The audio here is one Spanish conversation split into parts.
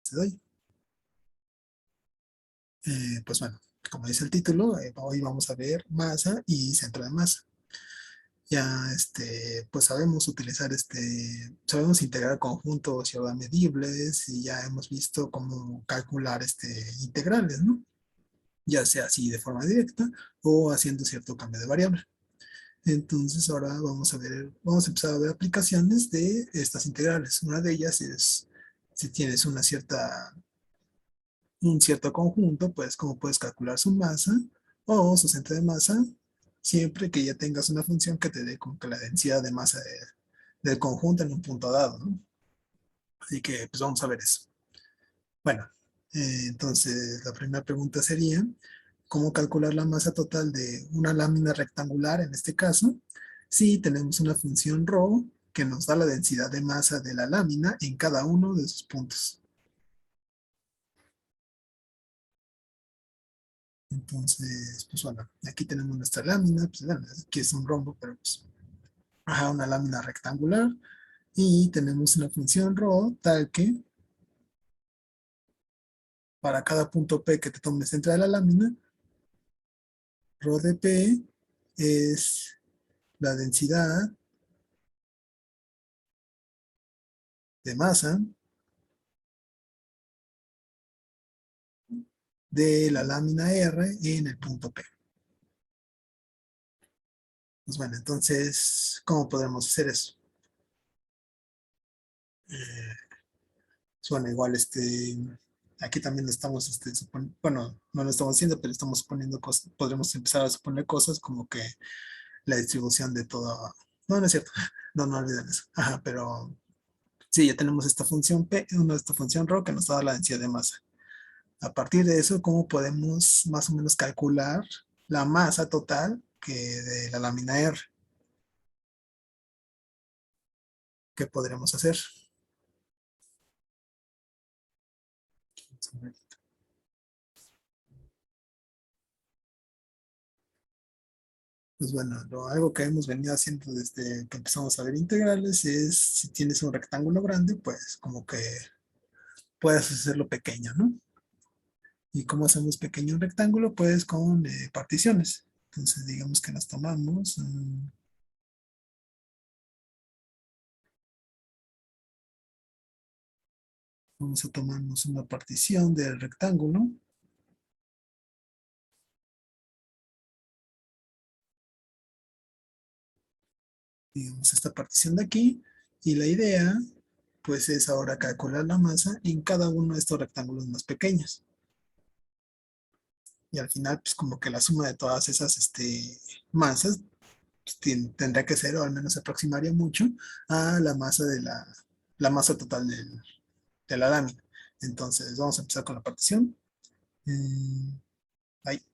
te doy. Pues bueno, como dice el título, hoy vamos a ver masa y centro de masa. Ya pues sabemos utilizar sabemos integrar conjuntos y ahora medibles y ya hemos visto cómo calcular integrales, ¿no? Ya sea así de forma directa o haciendo cierto cambio de variable. Entonces ahora vamos a empezar a ver aplicaciones de estas integrales. Una de ellas es si tienes un cierto conjunto, pues cómo puedes calcular su masa o su centro de masa, siempre que ya tengas una función que te dé como que la densidad de masa del conjunto en un punto dado, ¿no? Así que pues vamos a ver eso. Bueno, entonces la primera pregunta sería, ¿cómo calcular la masa total de una lámina rectangular en este caso? Si tenemos una función ρ que nos da la densidad de masa de la lámina en cada uno de sus puntos. Entonces, pues bueno, aquí tenemos nuestra lámina, pues bueno, aquí es un rombo, pero pues, ajá, una lámina rectangular. Y tenemos una función ρ tal que para cada punto P que te tomes dentro de la lámina, ρ de P es la densidad de masa de la lámina R en el punto P. Pues bueno, entonces, ¿cómo podemos hacer eso? Eh, Bueno, igual aquí también estamos, bueno, no lo estamos haciendo, pero estamos suponiendo cosas, podremos empezar a suponer cosas como que la distribución de todo, no, no es cierto, no olviden eso, ajá, pero sí, ya tenemos esta función P, esta función ρ que nos da la densidad de masa. A partir de eso, ¿cómo podemos más o menos calcular la masa total que de la lámina R? ¿Qué podremos hacer? Pues bueno, algo que hemos venido haciendo desde que empezamos a ver integrales es si tienes un rectángulo grande, pues como que puedes hacerlo pequeño, ¿no? ¿Y cómo hacemos pequeño un rectángulo? Pues con particiones. Entonces digamos que nos tomamos, vamos a tomarnos una partición del rectángulo, digamos esta partición de aquí, y la idea pues es ahora calcular la masa en cada uno de estos rectángulos más pequeños. Y al final, pues como que la suma de todas esas masas pues, tendrá que ser, o al menos se aproximaría mucho, a la masa la masa total de la lámina. Entonces, vamos a empezar con la partición. Ahí,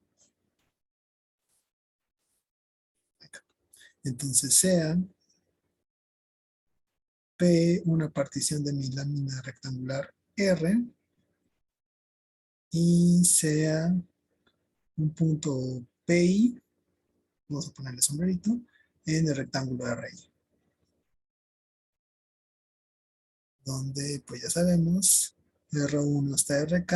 acá. Entonces, sea P una partición de mi lámina rectangular R y sea un punto PI, vamos a ponerle sombrerito, en el rectángulo RI, donde pues ya sabemos, R1 hasta RK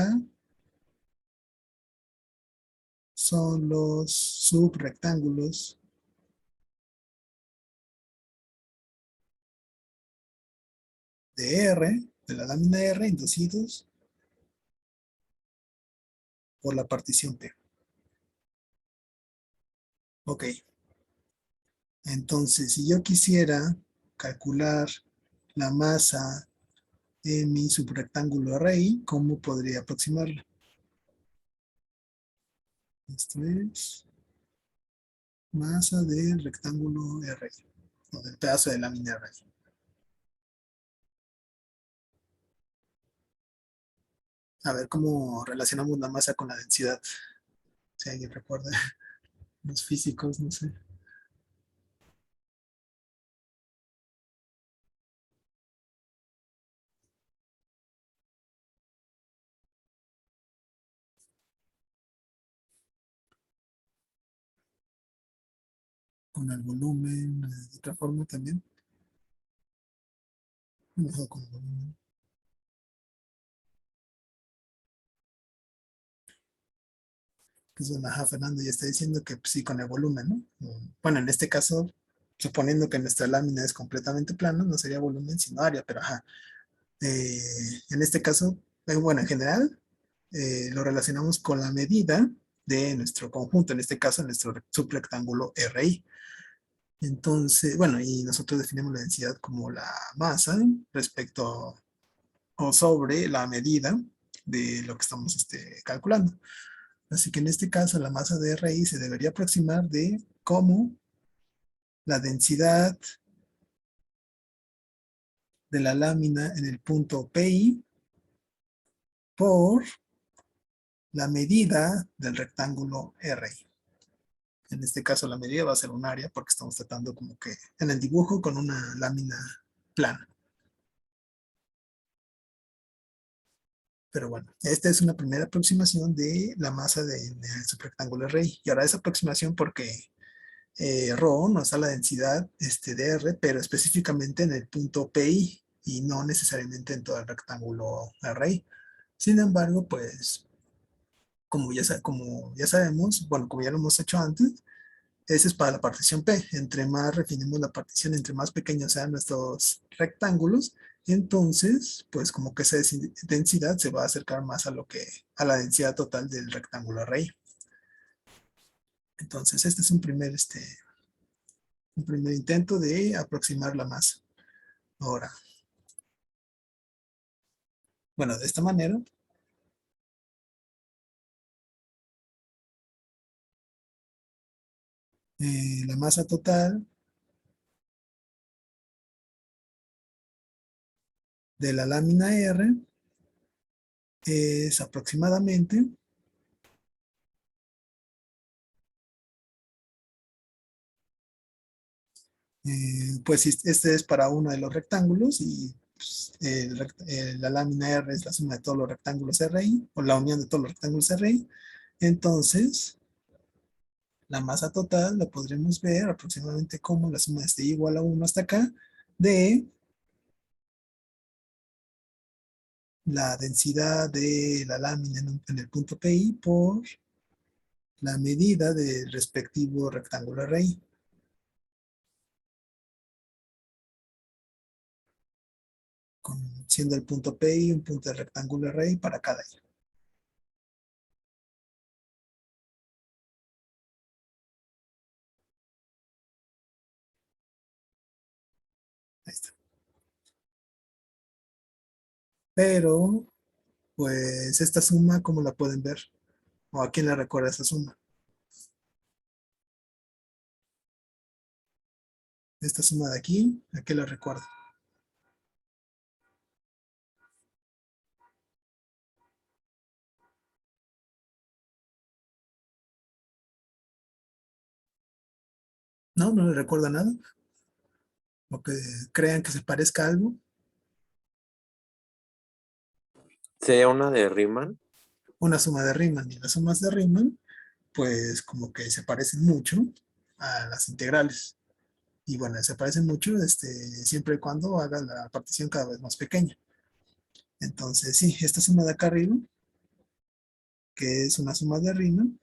son los subrectángulos de R, de la lámina R, inducidos por la partición P. Ok, entonces si yo quisiera calcular la masa en mi subrectángulo RI, ¿cómo podría aproximarla? Esto es masa del rectángulo RI, o del pedazo de lámina RI. A ver cómo relacionamos la masa con la densidad. Si alguien recuerda, los físicos, no sé. Con el volumen, de otra forma también. Mejor con el volumen. Pues bueno, ajá, Fernando ya está diciendo que pues, sí, con el volumen, ¿no? Bueno, en este caso, suponiendo que nuestra lámina es completamente plana, no sería volumen sino área, pero ajá. En este caso, bueno, en general, lo relacionamos con la medida de nuestro conjunto, en este caso, nuestro subrectángulo RI. Entonces, bueno, y nosotros definimos la densidad como la masa respecto o sobre la medida de lo que estamos calculando. Así que en este caso la masa de RI se debería aproximar de como la densidad de la lámina en el punto PI por la medida del rectángulo RI. En este caso la medida va a ser un área porque estamos tratando como que en el dibujo con una lámina plana. Pero bueno, esta es una primera aproximación de la masa del subrectángulo RI. Y ahora esa aproximación porque Rho nos da la densidad de R, pero específicamente en el punto PI y no necesariamente en todo el rectángulo RI. Sin embargo, pues como ya sabemos, bueno, como ya lo hemos hecho antes, ese es para la partición P. Entre más refinemos la partición, entre más pequeños sean nuestros rectángulos, entonces, pues como que esa densidad se va a acercar más a la densidad total del rectángulo array. Entonces, este es un primer intento de aproximar la masa. Ahora, bueno, de esta manera, la masa total de la lámina R es aproximadamente pues este es para uno de los rectángulos y pues, la lámina R es la suma de todos los rectángulos RI o la unión de todos los rectángulos RI. Entonces, la masa total la podremos ver aproximadamente como la suma esté igual a 1 hasta acá de la densidad de la lámina en el punto PI por la medida del respectivo rectángulo RI, siendo el punto PI un punto de rectángulo RI para cada I. Ahí está. Pero, pues, esta suma, ¿cómo la pueden ver? ¿O a quién le recuerda esa suma? Esta suma de aquí, ¿a qué la recuerda? ¿No? ¿No le recuerda nada? ¿O que crean que se parezca a algo? ¿Sería una de Riemann? Una suma de Riemann. Y las sumas de Riemann, pues, como que se parecen mucho a las integrales. Y bueno, se parecen mucho siempre y cuando haga la partición cada vez más pequeña. Entonces, sí, esta suma de acá arriba, que es una suma de Riemann,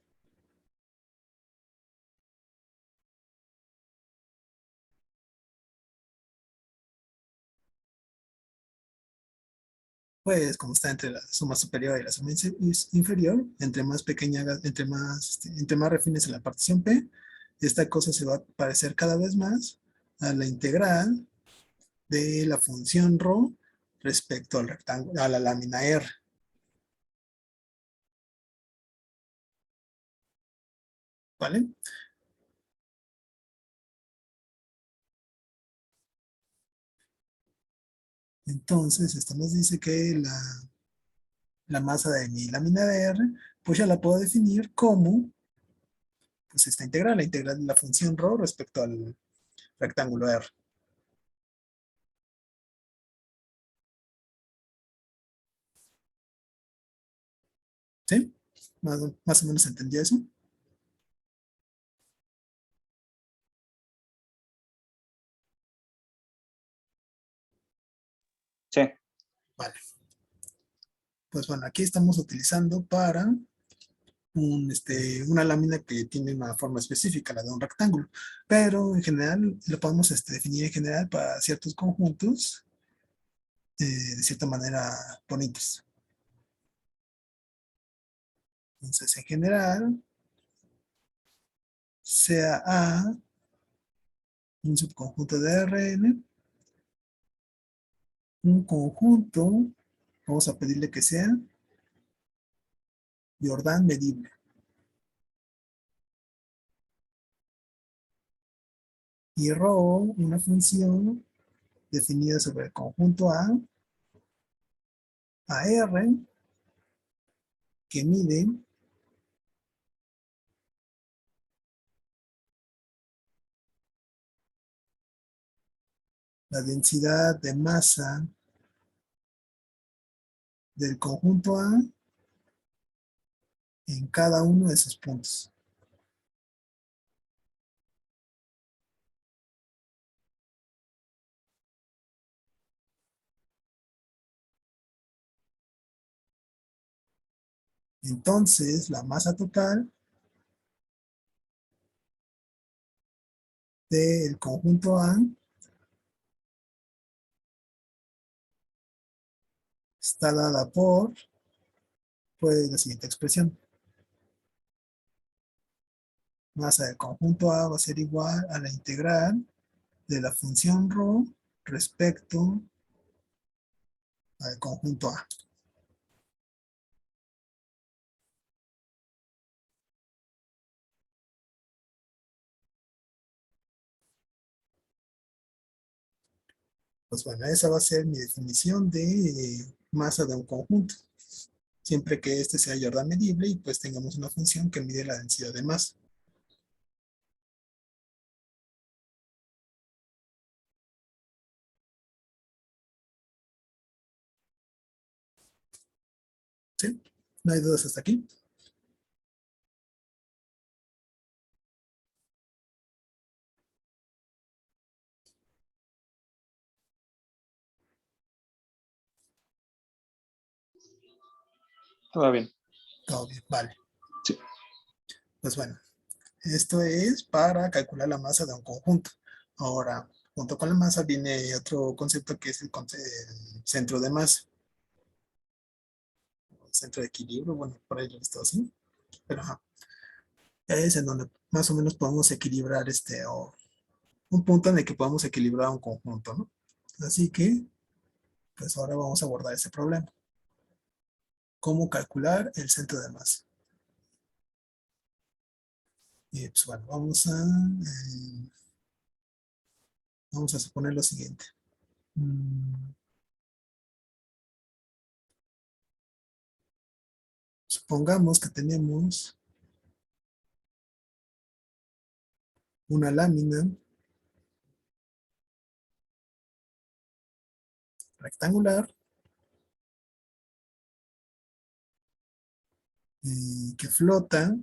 pues como está entre la suma superior y la suma inferior, entre más pequeña, entre más refines en la partición P, esta cosa se va a parecer cada vez más a la integral de la función ρ respecto al rectángulo, a la lámina R. ¿Vale? Entonces, esto nos dice que la masa de mi lámina de R, pues ya la puedo definir como pues esta integral, la integral de la función ρ respecto al rectángulo R. ¿Sí? Más o menos entendí eso. Sí. Vale. Pues bueno, aquí estamos utilizando para una lámina que tiene una forma específica, la de un rectángulo, pero en general lo podemos definir en general para ciertos conjuntos de cierta manera bonitos. Entonces, en general, sea A un subconjunto de Rn, un conjunto, vamos a pedirle que sea Jordan medible. Y ρ, una función definida sobre el conjunto A, AR, que mide la densidad de masa del conjunto A en cada uno de sus puntos. Entonces, la masa total del conjunto A está dada por, pues, la siguiente expresión. Masa del conjunto A va a ser igual a la integral de la función ρ respecto al conjunto A. Pues bueno, esa va a ser mi definición de masa de un conjunto. Siempre que este sea Jordan medible y pues tengamos una función que mide la densidad de masa. ¿Sí? ¿No hay dudas hasta aquí? Todo bien. Todo bien, vale. Sí. Pues bueno, esto es para calcular la masa de un conjunto. Ahora, junto con la masa viene otro concepto que es el centro de masa. El centro de equilibrio, bueno, por ahí lo he visto así. Pero ajá, es en donde más o menos podemos equilibrar o un punto en el que podamos equilibrar un conjunto, ¿no? Así que, pues ahora vamos a abordar ese problema. ¿Cómo calcular el centro de masa? Y pues bueno, vamos a suponer lo siguiente. Supongamos que tenemos una lámina rectangular que flota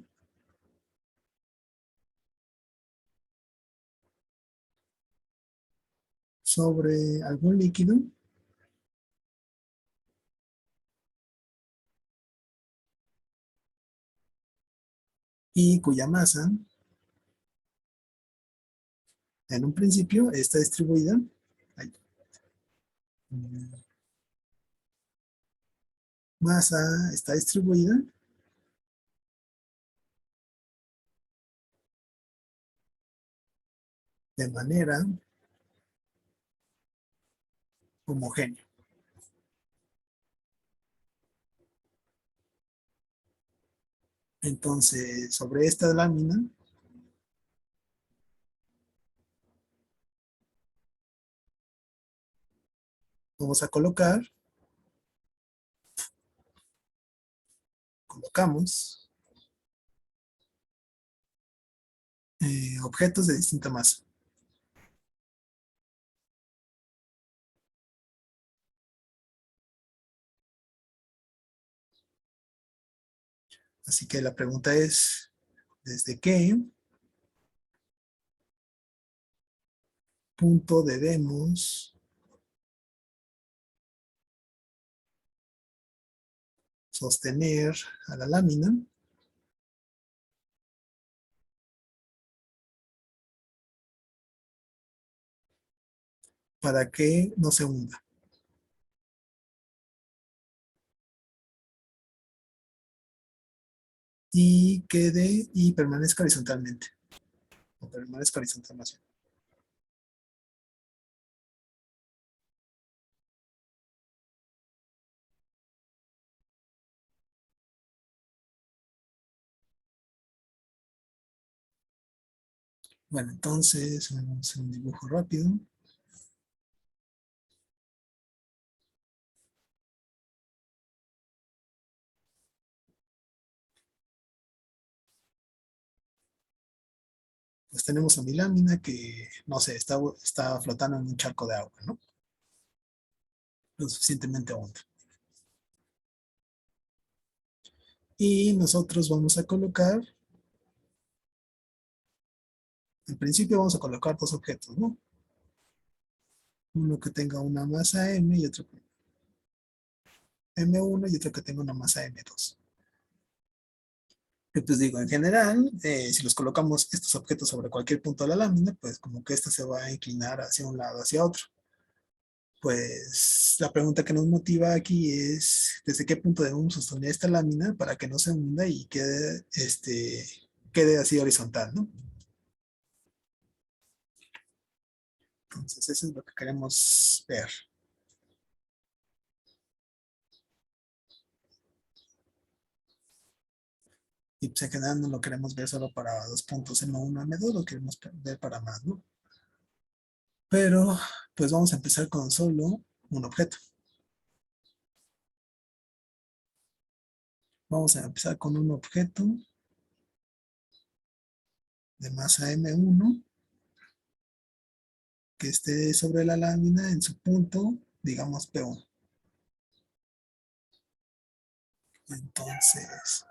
sobre algún líquido y cuya masa en un principio está distribuida. Ahí. Masa está distribuida de manera homogénea. Entonces, sobre esta lámina vamos a colocamos objetos de distinta masa. Así que la pregunta es, ¿desde qué punto debemos sostener a la lámina para que no se hunda. Y quede y permanezca horizontalmente. O permanezca horizontal más bien. Bueno, entonces vamos a hacer un dibujo rápido. Pues tenemos a mi lámina que, no sé, está flotando en un charco de agua, ¿no? Lo suficientemente hondo. Y nosotros vamos a colocar, en principio vamos a colocar dos objetos, ¿no? Uno que tenga una masa M y otro M1 y otro que tenga una masa M2. Y pues digo, en general, si los colocamos estos objetos sobre cualquier punto de la lámina, pues como que esta se va a inclinar hacia un lado, hacia otro. Pues la pregunta que nos motiva aquí es, ¿desde qué punto debemos sostener esta lámina para que no se hunda y quede así horizontal, ¿no? Entonces eso es lo que queremos ver. Y pues en general no lo queremos ver solo para dos puntos M1, M2, lo queremos ver para más, ¿no? Pero pues vamos a empezar con solo un objeto. Vamos a empezar con un objeto de masa M1 que esté sobre la lámina en su punto, digamos P1. Entonces,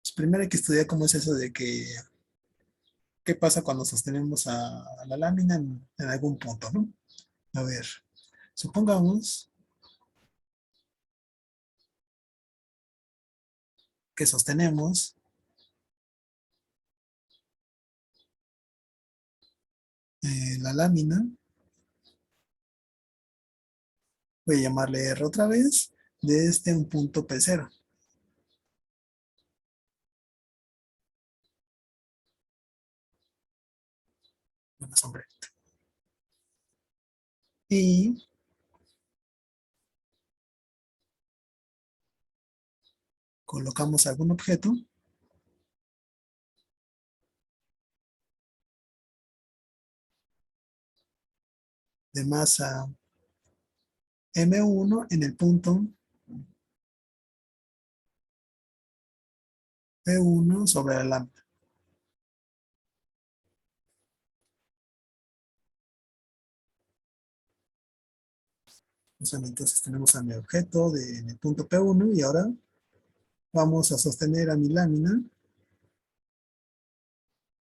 pues primero hay que estudiar cómo es eso de que, qué pasa cuando sostenemos a la lámina en algún punto, ¿no? A ver, supongamos que sostenemos la lámina, voy a llamarle R otra vez, desde un punto P0. Una sombrerita. Y colocamos algún objeto de masa M1 en el punto P1 sobre la lámina. Entonces tenemos a mi objeto en el punto P1 y ahora vamos a sostener a mi lámina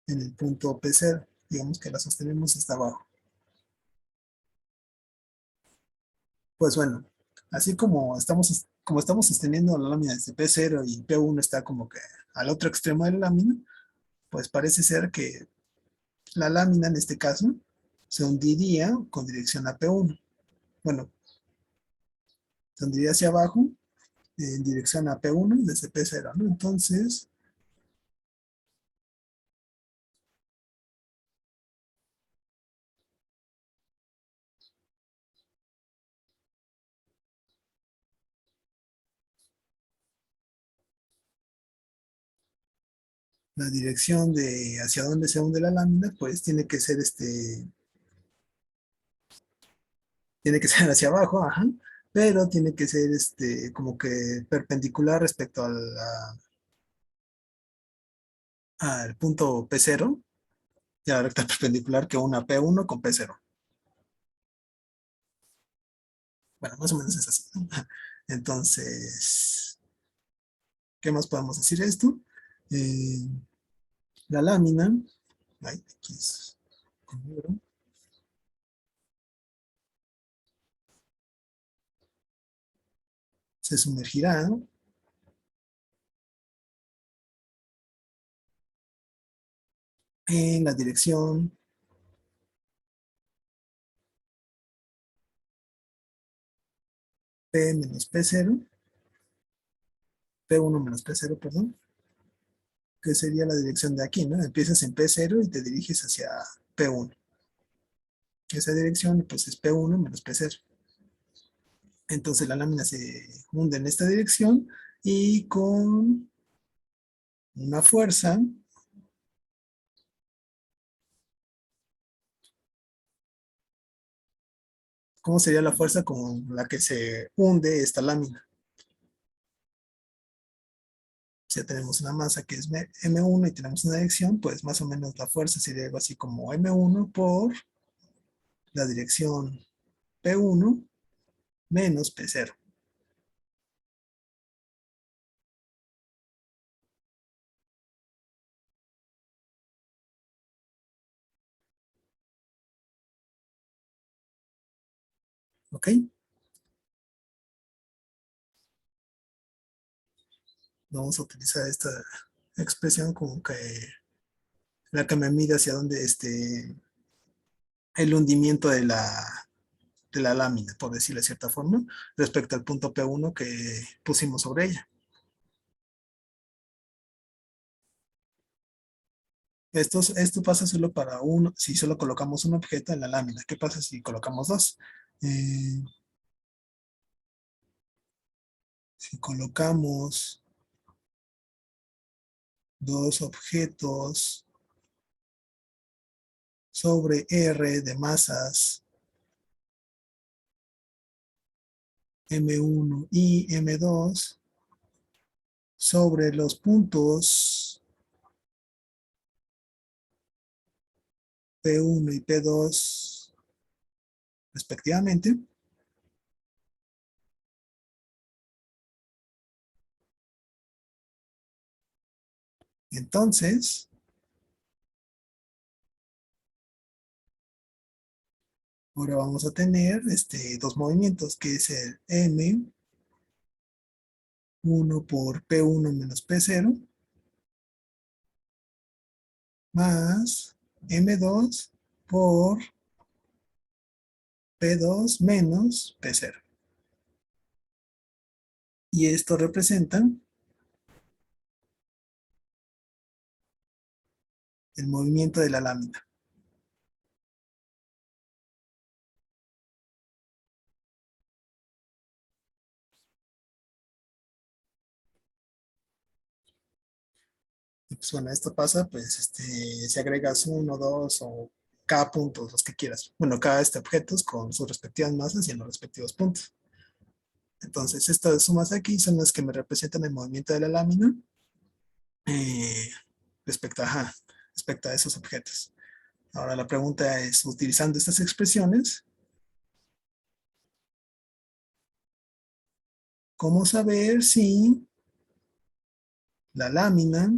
en el punto P0. Digamos que la sostenemos hasta abajo. Pues bueno, así como estamos sosteniendo la lámina desde P0 y P1 está como que al otro extremo de la lámina, pues parece ser que la lámina en este caso se hundiría con dirección a P1. Bueno, se hundiría hacia abajo en dirección a P1 desde P0, ¿no? Entonces, la dirección de hacia dónde se hunde la lámina, pues tiene que ser hacia abajo, ajá, pero tiene que ser como que perpendicular respecto al punto P0, ya la recta perpendicular que una P1 con P0. Bueno, más o menos es así, ¿no? Entonces, ¿qué más podemos decir de esto? Eh, la lámina, ay, aquí es con negro, se sumergirá en la dirección P menos P0, P1 menos P0, perdón, que sería la dirección de aquí, ¿no? Empiezas en P0 y te diriges hacia P1. Esa dirección, pues, es P1 menos P0. Entonces la lámina se hunde en esta dirección y con una fuerza, ¿cómo sería la fuerza con la que se hunde esta lámina? Si tenemos una masa que es M1 y tenemos una dirección, pues más o menos la fuerza sería algo así como M1 por la dirección P1 menos P0. ¿Ok? Vamos a utilizar esta expresión como que la que me mide hacia dónde el hundimiento de la lámina, por decirlo de cierta forma, respecto al punto P1 que pusimos sobre ella. Esto pasa solo para uno, si solo colocamos un objeto en la lámina. ¿Qué pasa si colocamos dos? Eh, si colocamos dos objetos sobre R de masas M1 y M2 sobre los puntos P1 y P2 respectivamente, entonces ahora vamos a tener dos movimientos, que es el M1 por P1 menos P0 más M2 por P2 menos P0. Y esto representa el movimiento de la lámina. Y pues bueno, esto pasa, pues, si agregas uno, dos o cada punto, los que quieras. Bueno, cada objetos con sus respectivas masas y en los respectivos puntos. Entonces, estas sumas aquí son las que me representan el movimiento de la lámina eh, respecto, respecto a esos objetos. Ahora la pregunta es, utilizando estas expresiones, ¿cómo saber si la lámina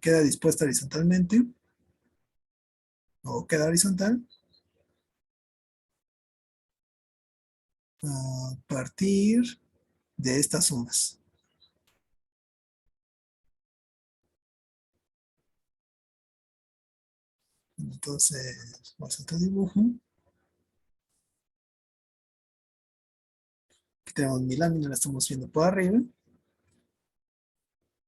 queda dispuesta horizontalmente o queda horizontal a partir de estas sumas? Entonces, vamos a otro dibujo. Aquí tenemos mi lámina, la estamos viendo por arriba.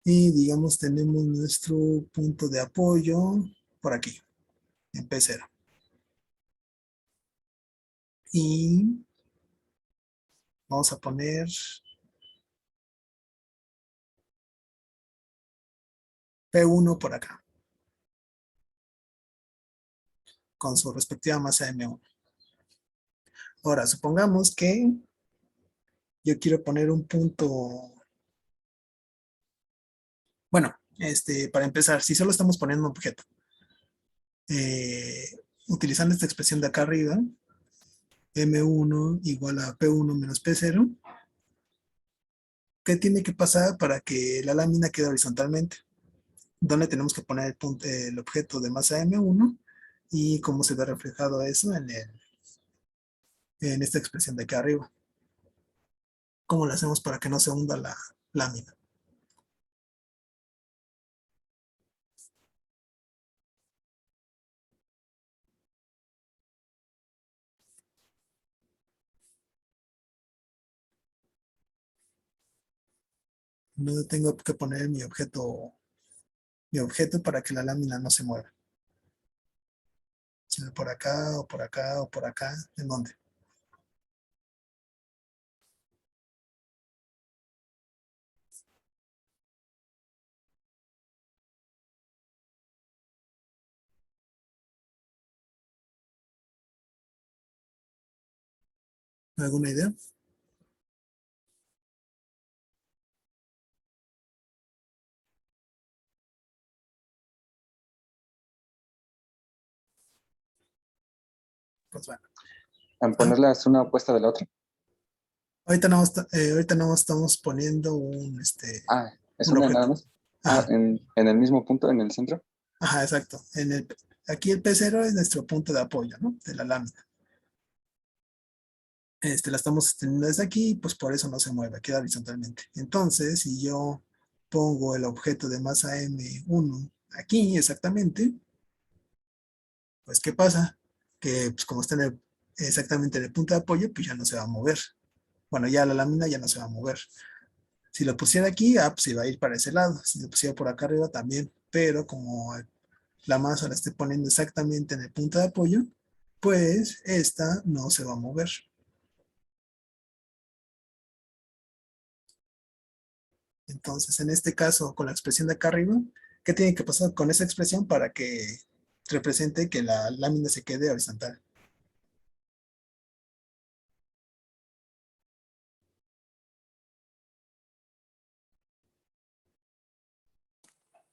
Y digamos, tenemos nuestro punto de apoyo por aquí, en P0. Y vamos a poner P1 por acá, con su respectiva masa M1. Ahora, supongamos que yo quiero poner un punto. Bueno, para empezar, si solo estamos poniendo un objeto, utilizando esta expresión de acá arriba, M1 igual a P1 menos P0, ¿qué tiene que pasar para que la lámina quede horizontalmente? ¿Dónde tenemos que poner el objeto de masa M1 y cómo se ve reflejado eso en esta expresión de acá arriba? ¿Cómo lo hacemos para que no se hunda la lámina? No tengo que poner mi objeto para que la lámina no se mueva. Sino por acá, o por acá, o por acá. ¿En dónde? ¿Alguna idea? Pues bueno. En Ah, ponerlas una opuesta de la otra. ahorita no estamos poniendo Ah, ¿es un una nada objeto. más? Ah, Ajá, en el mismo punto, en el centro. ajá, exacto. Aquí el P0 es nuestro punto de apoyo, ¿no? De la lámina. La estamos sosteniendo desde aquí, pues por eso no se mueve, queda horizontalmente. Entonces, si yo pongo el objeto de masa M1 aquí exactamente, pues ¿qué pasa? Que pues, como está exactamente en el punto de apoyo, pues ya no se va a mover. Bueno, ya la lámina ya no se va a mover. Si lo pusiera aquí, pues iba a ir para ese lado. Si lo pusiera por acá arriba también. Pero como la masa la estoy poniendo exactamente en el punto de apoyo, pues esta no se va a mover. Entonces, en este caso, con la expresión de acá arriba, ¿qué tiene que pasar con esa expresión para que represente que la lámina se quede horizontal?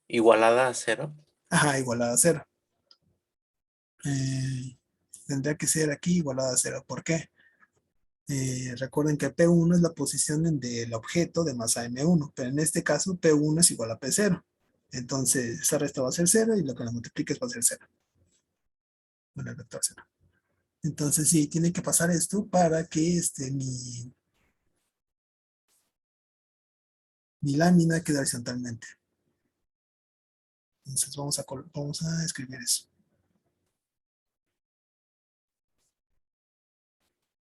Igualada a cero. Ajá, igualada a cero. Eh, Tendría que ser aquí igualada a cero. ¿Por qué? Recuerden que P1 es la posición del objeto de masa M1, pero en este caso P1 es igual a P0. Entonces, esa resta va a ser cero y lo que la multipliques va a ser cero. Bueno, el vector cero. Entonces, sí, tiene que pasar esto para que mi lámina quede horizontalmente. Entonces, vamos a escribir eso.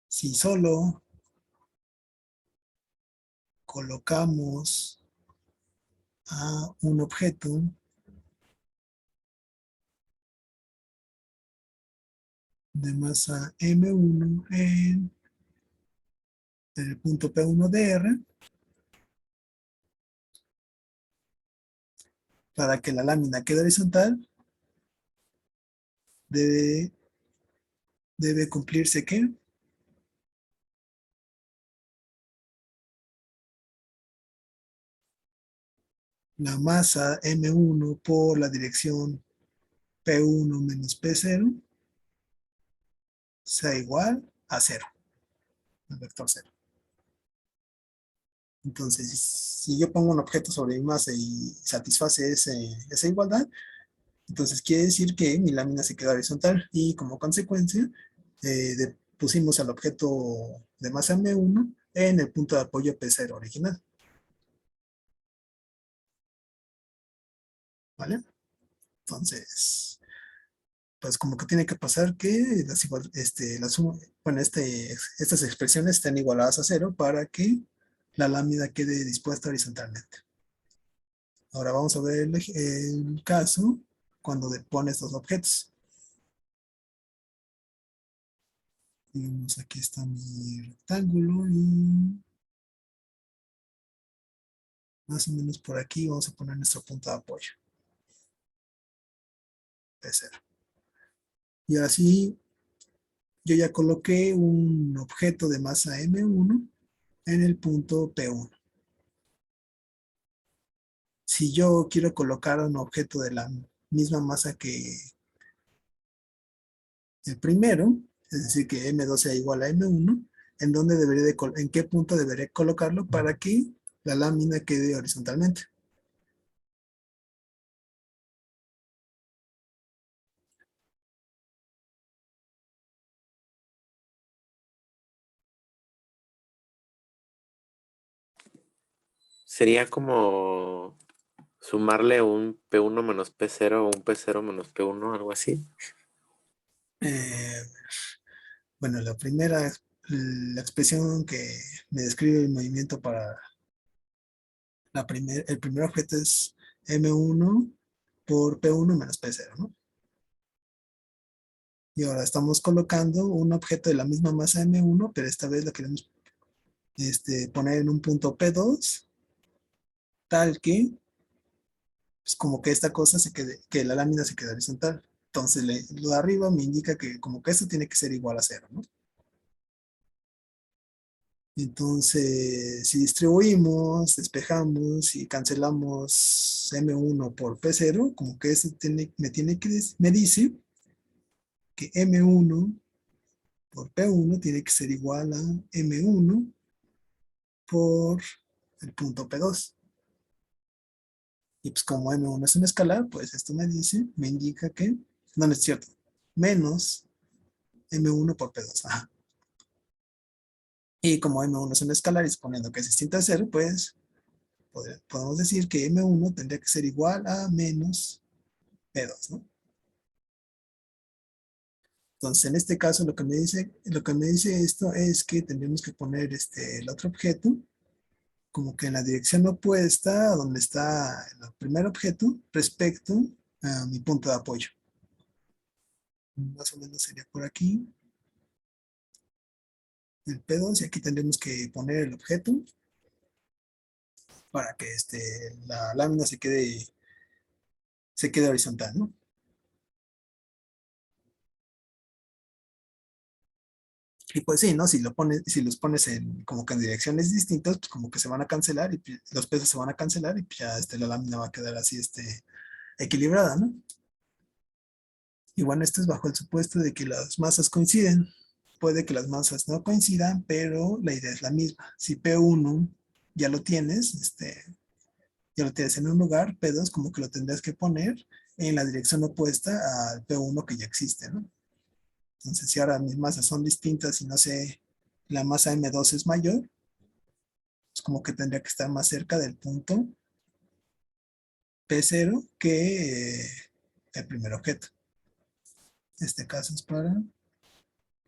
Si solo colocamos a un objeto de masa M1 en el punto P1 de R, para que la lámina quede horizontal, debe cumplirse que la masa M1 por la dirección P1 menos P0 sea igual a cero, el vector cero. Entonces, si yo pongo un objeto sobre mi masa y satisface esa igualdad, entonces quiere decir que mi lámina se queda horizontal y como consecuencia pusimos al objeto de masa M1 en el punto de apoyo P0 original. ¿Vale? Entonces, pues como que tiene que pasar que bueno, estas expresiones estén igualadas a cero para que la lámina quede dispuesta horizontalmente. Ahora vamos a ver el caso cuando depone estos objetos. Digamos, aquí está mi rectángulo y más o menos por aquí vamos a poner nuestro punto de apoyo. P0. Y así yo ya coloqué un objeto de masa M1 en el punto P1. Si yo quiero colocar un objeto de la misma masa que el primero, es decir, que M2 sea igual a M1, ¿en qué punto deberé colocarlo para que la lámina quede horizontalmente? Sería como sumarle un P1 menos P0 o un P0 menos P1, algo así. Eh, bueno, la expresión que me describe el movimiento para el primer objeto es M1 por P1 menos P0, ¿no? Y ahora estamos colocando un objeto de la misma masa M1, pero esta vez la queremos poner en un punto P2, tal que, pues como que esta cosa se quede, que la lámina se quede horizontal. Entonces, lo de arriba me indica que como que esto tiene que ser igual a 0, ¿no? Entonces, si distribuimos, despejamos y cancelamos M1 por P0, como que eso me dice que M1 por P1 tiene que ser igual a M1 por el punto P2. Y pues como M1 es un escalar, pues esto me indica que, no, no es cierto, menos M1 por P2. Ajá. Y como M1 es un escalar y suponiendo que es distinto a 0, pues podemos decir que M1 tendría que ser igual a menos P2, ¿no? Entonces, en este caso, lo que me dice esto es que tendríamos que poner el otro objeto como que en la dirección opuesta a donde está el primer objeto respecto a mi punto de apoyo. Más o menos sería por aquí. El P2 y aquí tendremos que poner el objeto para que la lámina se quede horizontal, ¿no? Y pues sí, ¿no? Si los pones como que en direcciones distintas, pues como que se van a cancelar y pues, los pesos se van a cancelar y pues ya la lámina va a quedar así equilibrada, ¿no? Y bueno, esto es bajo el supuesto de que las masas coinciden. Puede que las masas no coincidan, pero la idea es la misma. Si P1 ya lo tienes, ya lo tienes en un lugar, P2 como que lo tendrás que poner en la dirección opuesta al P1 que ya existe, ¿no? Entonces, si ahora mis masas son distintas y no sé, la masa M2 es mayor, es como que tendría que estar más cerca del punto P0 que el primer objeto. Este caso es para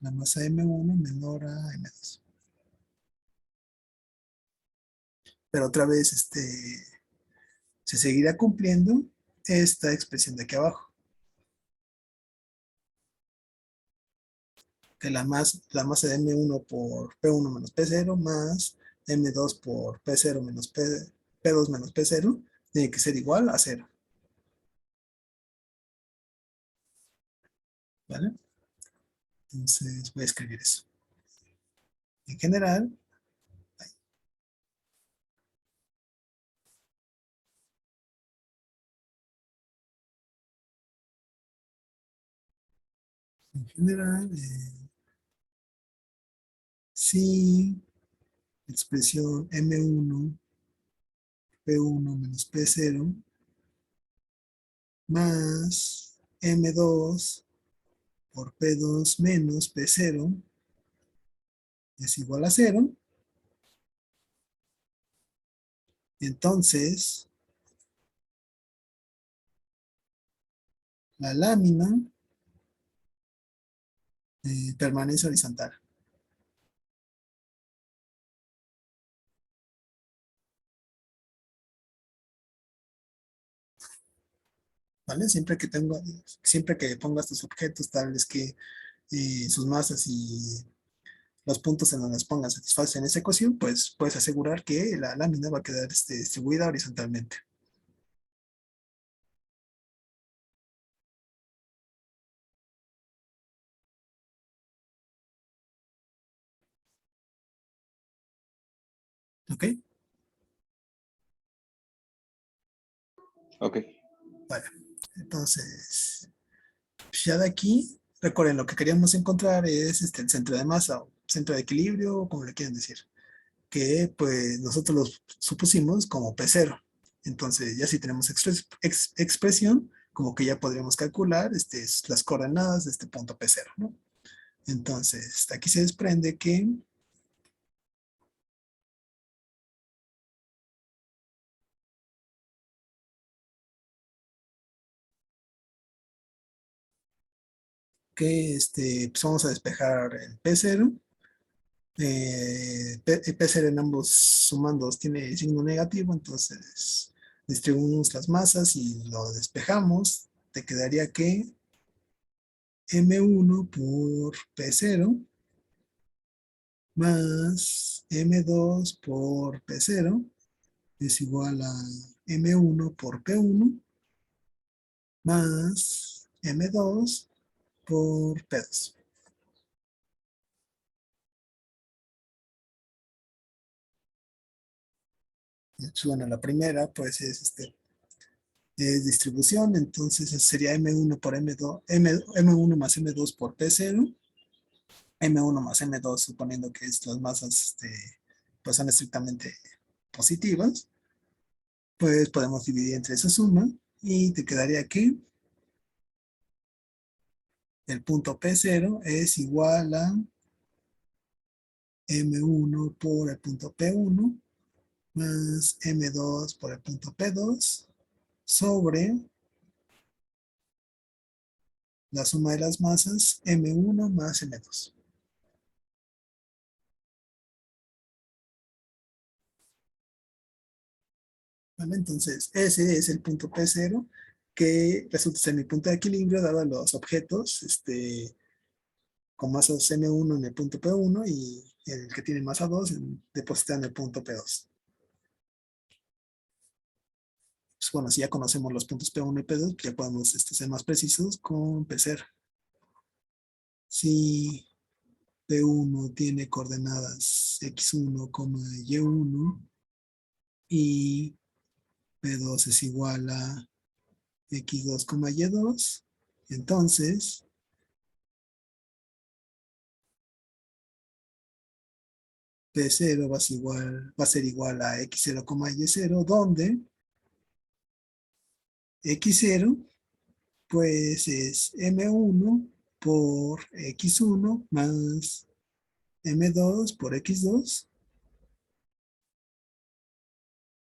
la masa M1 menor a M2. Pero otra vez, se seguirá cumpliendo esta expresión de aquí abajo. Que la masa de M1 por P1 menos P0 más M2 por P0 menos P2 menos P0 tiene que ser igual a 0. ¿Vale? Entonces voy a escribir eso. En general, si expresión M1 P1 menos P0 más M2 por P2 menos P0 es igual a 0, entonces la lámina permanece horizontal. ¿Vale? Siempre que pongas tus objetos tales que sus masas y los puntos en donde las pongas satisfacen esa ecuación, pues puedes asegurar que la lámina va a quedar distribuida horizontalmente. ¿Ok? Ok. Vale. Entonces, pues ya de aquí, recuerden, lo que queríamos encontrar es el centro de masa o centro de equilibrio, o como le quieren decir, que pues nosotros lo supusimos como P0. Entonces, ya si tenemos expresión, como que ya podríamos calcular las coordenadas de este punto P0, ¿no? Entonces, aquí se desprende que pues vamos a despejar el P0 P0 en ambos sumandos tiene signo negativo, entonces distribuimos las masas y lo despejamos. Te quedaría que M1 por P0 más M2 por P0 es igual a M1 por P1 más M2 por P2. Bueno, la primera pues es distribución, entonces sería M1 por M2, M1 más M2 por P0, M1 más M2 suponiendo que las masas pues son estrictamente positivas, pues podemos dividir entre esa suma y te quedaría que el punto P0 es igual a M1 por el punto P1 más M2 por el punto P2 sobre la suma de las masas M1 más M2. ¿Vale? Entonces, ese es el punto P0 que resulta ser mi punto de equilibrio dado los objetos con masas M1 en el punto P1 y el que tiene masa 2 depositado en el punto P2. Pues bueno, si ya conocemos los puntos P1 y P2, ya podemos ser más precisos con P0. Si P1 tiene coordenadas X1, Y1 y P2 es igual a X2, Y2, entonces P0 va a ser igual a X0, Y0, donde X0 pues es M1 por X1 más M2 por X2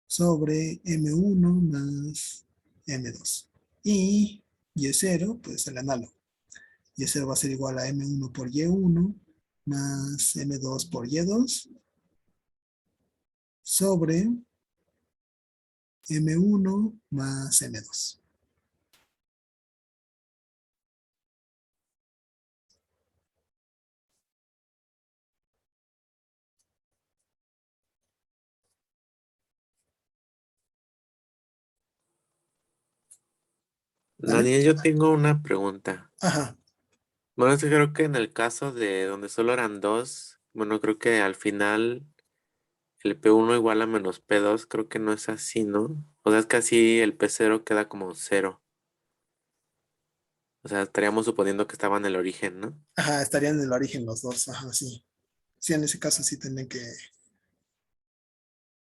sobre M1 más M2. Y Y0, pues el análogo. Y0 va a ser igual a M1 por Y1 más M2 por Y2 sobre M1 más M2. ¿Vale? Daniel, yo tengo una pregunta. Ajá. Bueno, es que creo que en el caso de donde solo eran dos, bueno, creo que al final el P1 igual a menos P2, creo que no es así, ¿no? O sea, es que así el P0 queda como cero. O sea, estaríamos suponiendo que estaba en el origen, ¿no? Ajá, estarían en el origen los dos. Ajá, sí. Sí, en ese caso sí tendrían que...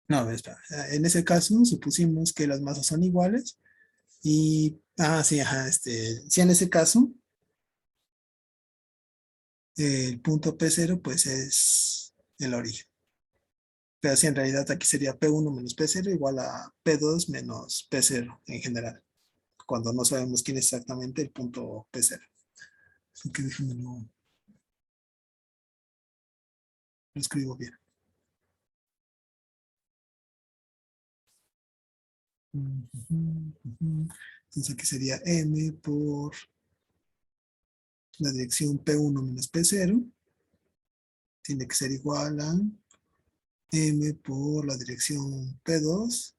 No, a ver, espera. En ese caso supusimos que las masas son iguales y... Ah, sí, ajá, sí, en ese caso el punto P0 pues es el origen. Pero sí, en realidad aquí sería P1 menos P0 igual a P2 menos P0 en general, cuando no sabemos quién es exactamente el punto P0. Así que déjenme lo escribo bien. Entonces aquí sería M por la dirección P1 menos P0. Tiene que ser igual a M por la dirección P2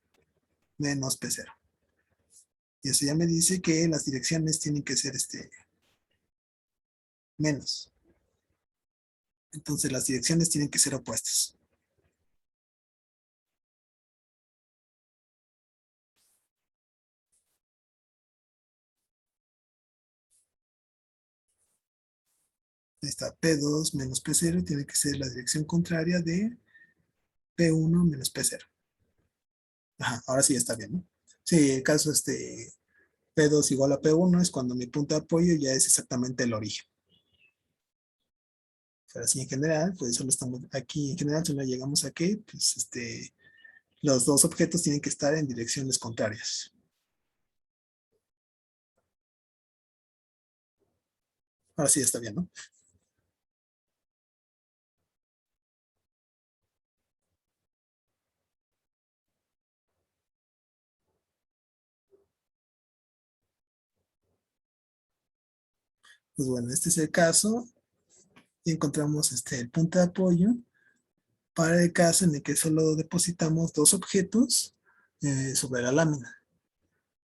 menos P0. Y eso ya me dice que las direcciones tienen que ser menos. Entonces las direcciones tienen que ser opuestas. Ahí está, P2 menos P0 tiene que ser la dirección contraria de P1 menos P0. Ajá, ahora sí está bien, ¿no? Sí, el caso P2 igual a P1 es cuando mi punto de apoyo ya es exactamente el origen. Pero así en general, pues solo estamos aquí, en general solo llegamos a que pues, los dos objetos tienen que estar en direcciones contrarias. Ahora sí está bien, ¿no? Pues bueno, este es el caso. Y encontramos el punto de apoyo para el caso en el que solo depositamos dos objetos sobre la lámina.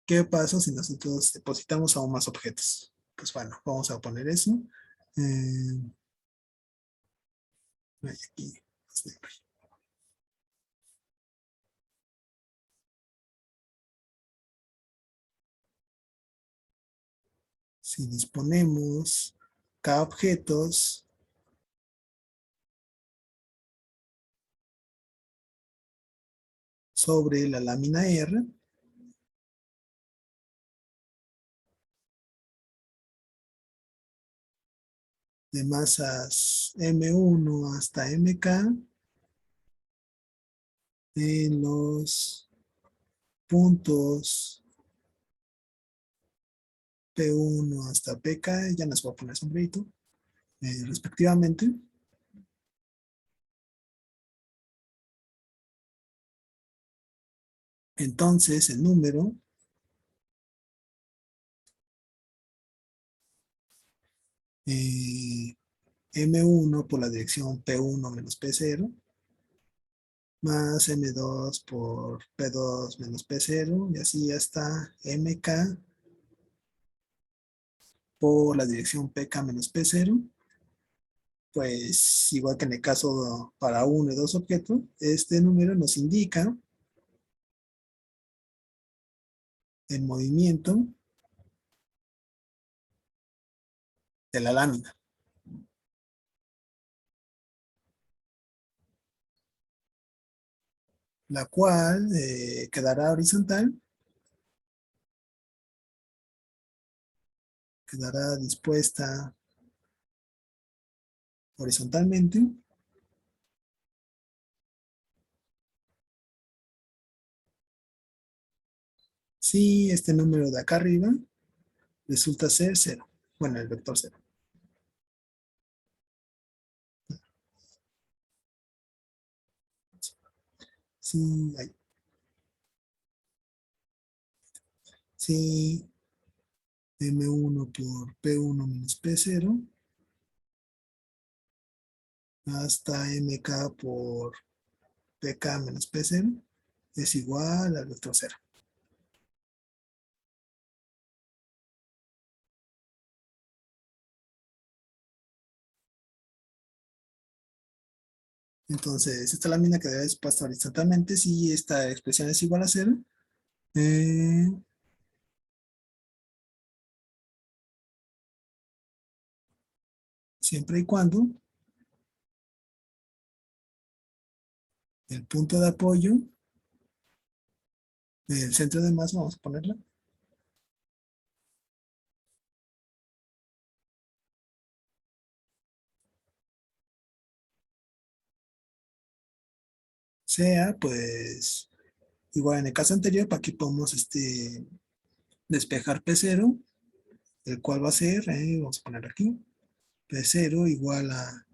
¿Qué pasa si nosotros depositamos aún más objetos? Pues bueno, vamos a poner eso. Aquí. Si disponemos K objetos sobre la lámina R, de masas M1 hasta MK en los puntos P1 hasta PK, ya nos voy a poner sombrerito, respectivamente. Entonces el número M1 por la dirección P1 menos P0 más M2 por P2 menos P0 y así hasta MK por la dirección PK menos P0. Pues igual que en el caso para uno y dos objetos, este número nos indica el movimiento de la lámina. La cual quedará horizontal, quedará dispuesta horizontalmente. Si este número de acá arriba resulta ser 0. Bueno, el vector 0. Si, si M1 por P1 menos P0 hasta MK por PK menos P0 es igual al vector 0. Entonces, esta lámina quedará dispuesta horizontalmente si esta expresión es igual a 0. Siempre y cuando el punto de apoyo del centro de masa, vamos a ponerla, sea, pues, igual en el caso anterior, para aquí podemos despejar P0, el cual va a ser, vamos a poner aquí, P0 igual a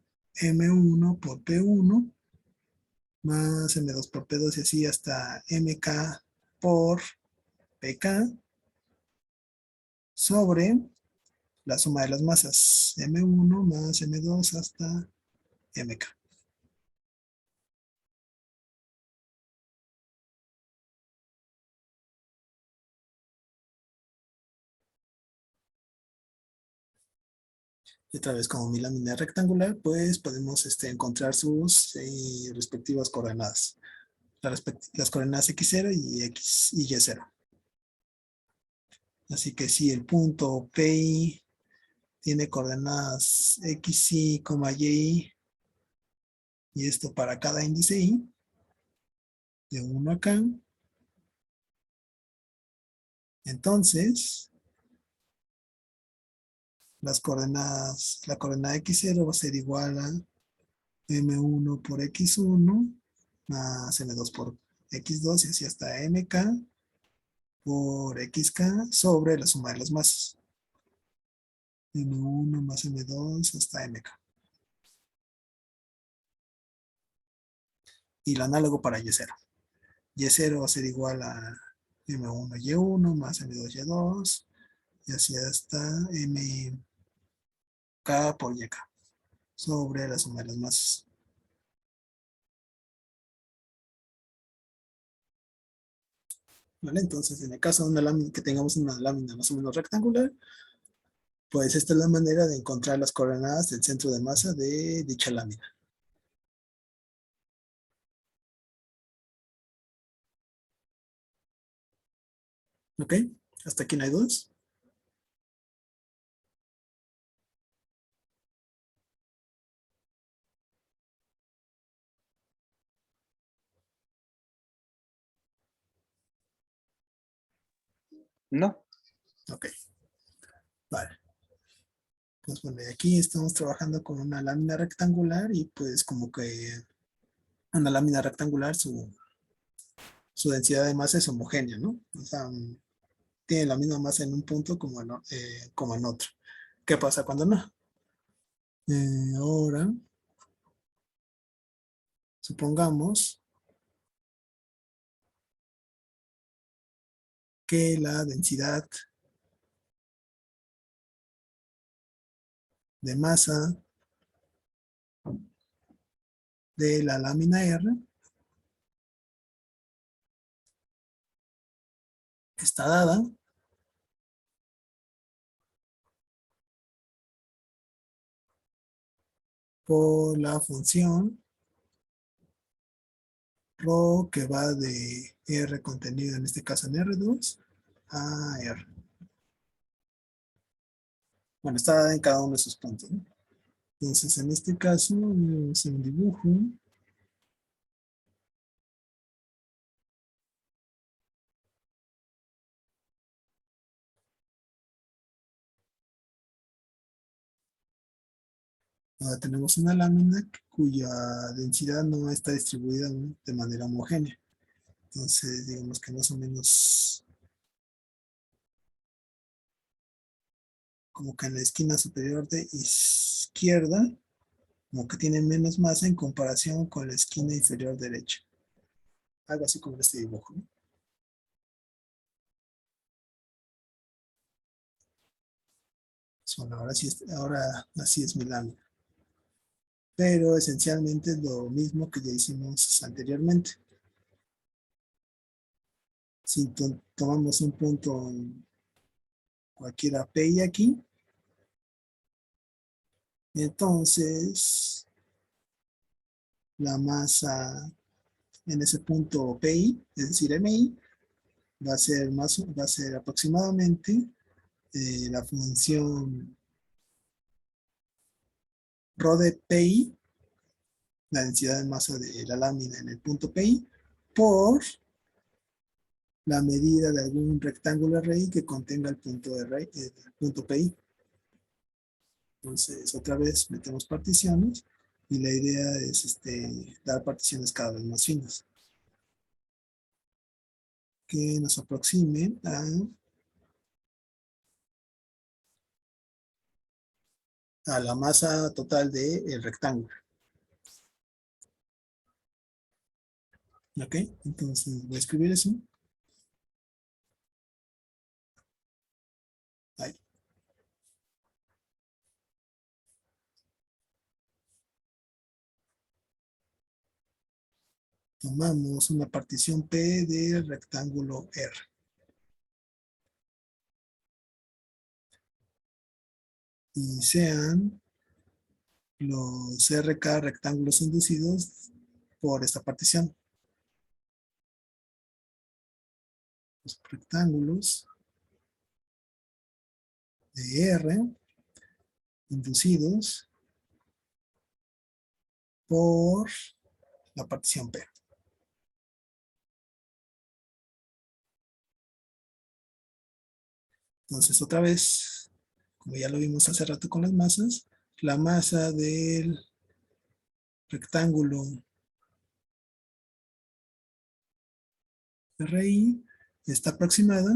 M1 por P1 más M2 por P2 y así hasta MK por PK sobre la suma de las masas M1 más M2 hasta MK. Y otra vez, como mi lámina es rectangular, pues podemos encontrar sus respectivas coordenadas. Las coordenadas x0 y x y y0. Así que si el punto PI tiene coordenadas xy, y, y esto para cada índice y, de 1 acá, entonces las coordenadas, la coordenada x0 va a ser igual a m1 por x1 más m2 por x2 y así hasta mk por xk sobre la suma de las masas. M1 más M2 hasta MK. Y lo análogo para Y0. Y0 va a ser igual a M1 Y1 más M2 Y2 y así hasta MK K por YK sobre la suma de las masas. ¿Vale? Entonces, en el caso de una lámina, que tengamos una lámina más o menos rectangular, pues esta es la manera de encontrar las coordenadas del centro de masa de dicha lámina. ¿Ok? ¿Hasta aquí no hay dudas? No. Ok, vale. Pues bueno, y aquí estamos trabajando con una lámina rectangular y pues como que una lámina rectangular, su densidad de masa es homogénea, ¿no? O sea, tiene la misma masa en un punto como en otro. ¿Qué pasa cuando no? Ahora, supongamos que la densidad de masa de la lámina R está dada por la función ρ que va de R contenido en este caso en R2 a R. Bueno, está dada en cada uno de sus puntos, ¿no? Entonces, en este caso, vamos a un dibujo. Ahora tenemos una lámina cuya densidad no está distribuida, ¿no?, de manera homogénea. Entonces, digamos que más o menos como que en la esquina superior de izquierda, como que tiene menos masa en comparación con la esquina inferior derecha. Algo así como en este dibujo, ¿no? Bueno, ahora así es mi lámina. Pero esencialmente es lo mismo que ya hicimos anteriormente. Si tomamos un punto en cualquiera P aquí, entonces la masa en ese punto PI, es decir, MI, va a ser aproximadamente la función ρ de PI, la densidad de masa de la lámina en el punto PI, por la medida de algún rectángulo RI que contenga el punto, el punto PI. Entonces, otra vez metemos particiones y la idea es dar particiones cada vez más finas que nos aproximen a la masa total del rectángulo. ¿Ok? Entonces voy a escribir eso. Ahí. Tomamos una partición P del rectángulo R. Y sean los RK rectángulos inducidos por esta partición. Los rectángulos de R inducidos por la partición P. Entonces, otra vez, como ya lo vimos hace rato con las masas, la masa del rectángulo RI está aproximada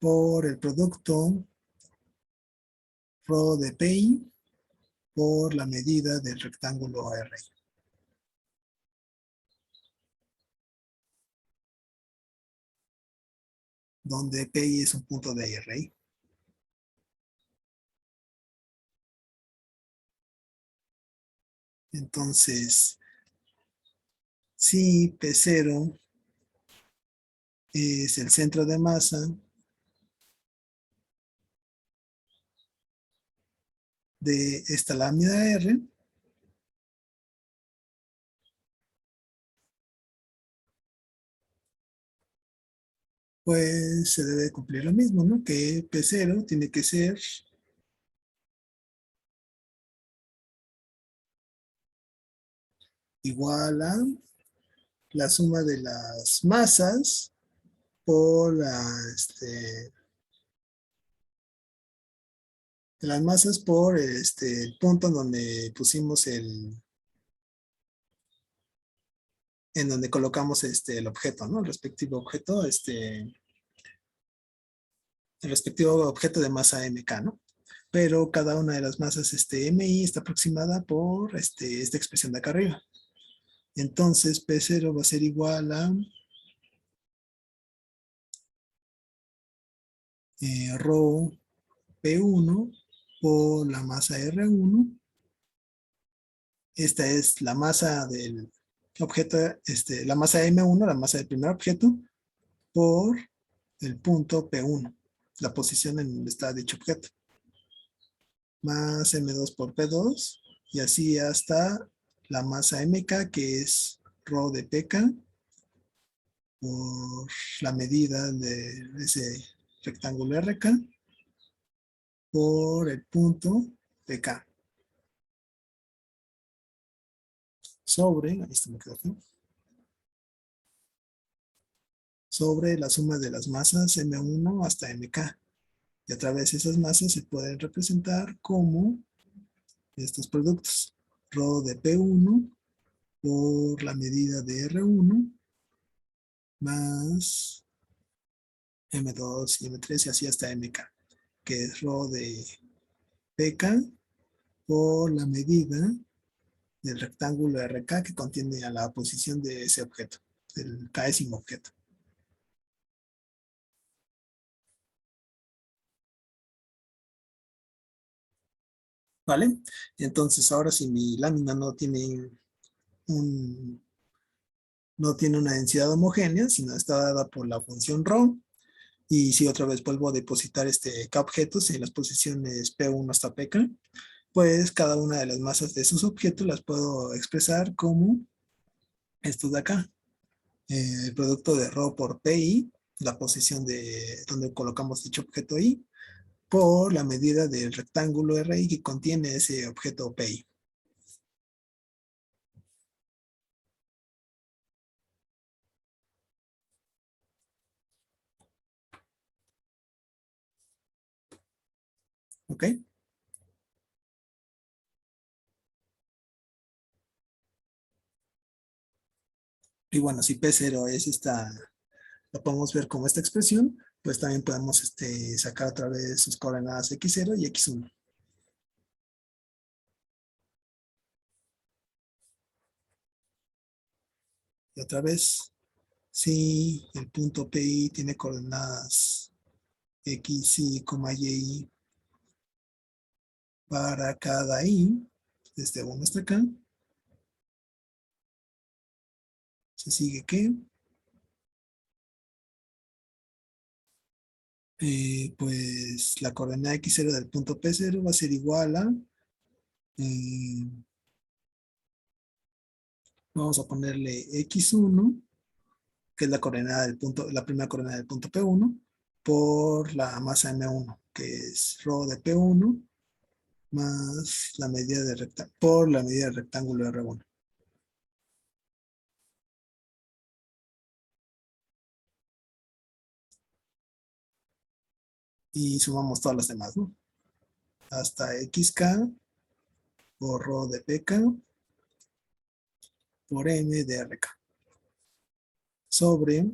por el producto ρ de PI por la medida del rectángulo RI. donde PI es un punto de array. Entonces, si P0 es el centro de masa de esta lámina R, pues se debe cumplir lo mismo, ¿no? Que P0 tiene que ser igual a la suma de las masas por las masas por el punto en donde pusimos en donde colocamos el objeto, ¿no? El respectivo objeto, el respectivo objeto de masa MK, ¿no? Pero cada una de las masas MI está aproximada por esta expresión de acá arriba. Entonces P0 va a ser igual a rho P1 por la masa R1. Esta es la masa del objeto, la masa M1, la masa del primer objeto, por el punto P1, la posición en donde está dicho objeto. Más M2 por P2, y así hasta la masa MK, que es rho de PK, por la medida de ese rectángulo RK, por el punto PK. Sobre, ahí está, me quedó aquí, sobre la suma de las masas M1 hasta MK. Y a través de esas masas se pueden representar como estos productos. Rho de P1 por la medida de R1 más M2 y M3 y así hasta MK, que es rho de PK por la medida del rectángulo RK que contiene a la posición de ese objeto, del késimo objeto. ¿Vale? Entonces ahora si mi lámina no tiene no tiene una densidad homogénea, sino está dada por la función rho, y si otra vez vuelvo a depositar K objetos en las posiciones P1 hasta PK, pues cada una de las masas de esos objetos las puedo expresar como estos de acá. El producto de rho por PI, la posición de donde colocamos dicho objeto I, por la medida del rectángulo RI que contiene ese objeto PI. ¿Ok? Y bueno, si P0 es lo podemos ver como esta expresión, pues también podemos sacar otra vez sus coordenadas x0 y x1. Y otra vez, si el punto PI tiene coordenadas x, y, y para cada i, desde 1 hasta acá, se sigue que pues la coordenada x0 del punto P0 va a ser igual a, eh, vamos a ponerle x1, que es la coordenada del punto, la primera coordenada del punto P1, por la masa M1, que es rho de P1, más la medida de rectángulo, por la medida del rectángulo R1. Y sumamos todas las demás, ¿no? Hasta xk por rho de pk por m de rk. Sobre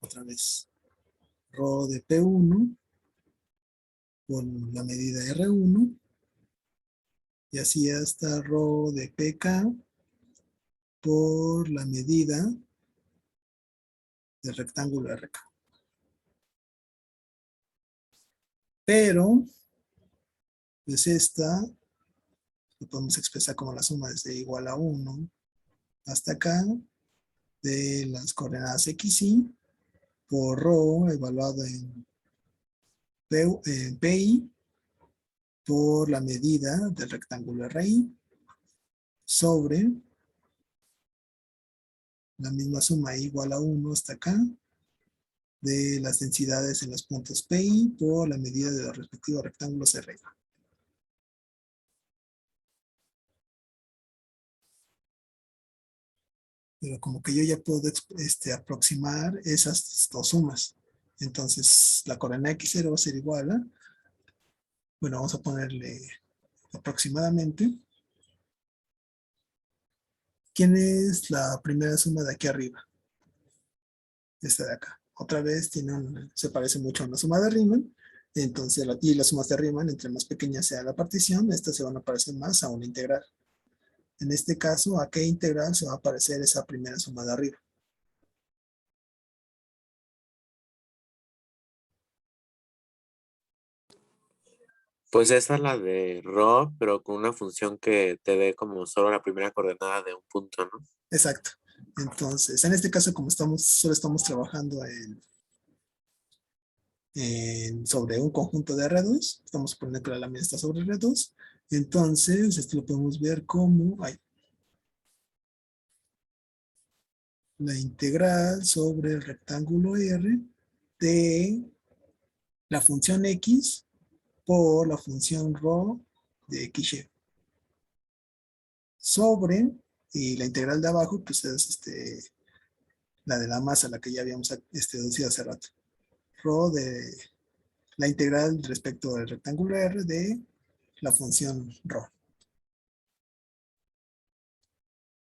otra vez rho de P1 por la medida R1 y así hasta rho de PK por la medida del rectángulo RK. Pero, pues esta lo podemos expresar como la suma desde igual a 1 hasta acá de las coordenadas x, y por ρ evaluado en PI por la medida del rectángulo RI sobre la misma suma igual a 1 hasta acá de las densidades en los puntos PI por la medida de los respectivos rectángulos RI. Pero como que yo ya puedo aproximar esas dos sumas. Entonces, la coordenada x0 va a ser igual a, bueno, vamos a ponerle aproximadamente. ¿Quién es la primera suma de aquí arriba? Esta de acá. Otra vez se parece mucho a una suma de Riemann. Entonces, y las sumas de Riemann, entre más pequeña sea la partición, estas se van a parecer más a una integral. En este caso, ¿a qué integral se va a parecer esa primera suma de arriba? Pues esa es la de ρ, pero con una función que te dé como solo la primera coordenada de un punto, ¿no? Exacto. Entonces, en este caso, como solo estamos trabajando sobre un conjunto de R2, estamos poniendo que la lámina está sobre R2, entonces esto lo podemos ver como la integral sobre el rectángulo R de la función X por la función ρ de XY sobre, y la integral de abajo pues es la de la masa, la que ya habíamos deducido hace rato, ρ de la integral respecto al rectángulo R de la función ρ.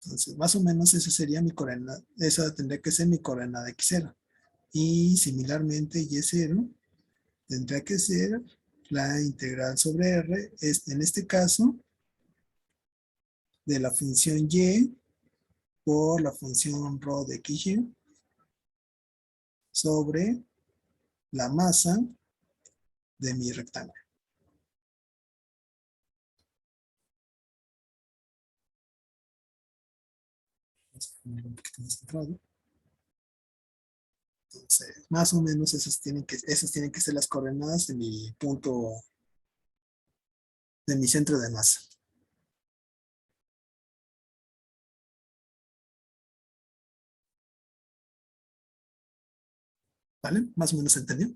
Entonces, más o menos esa sería mi coordenada, esa tendría que ser mi coordenada x0. Y similarmente y0 tendría que ser la integral sobre R, en este caso, de la función y por la función ρ de xy sobre la masa de mi rectángulo. Vamos a poner un poquito más centrado. Entonces, más o menos esas tienen que ser las coordenadas de mi punto, de mi centro de masa. ¿Vale? Más o menos se entendió.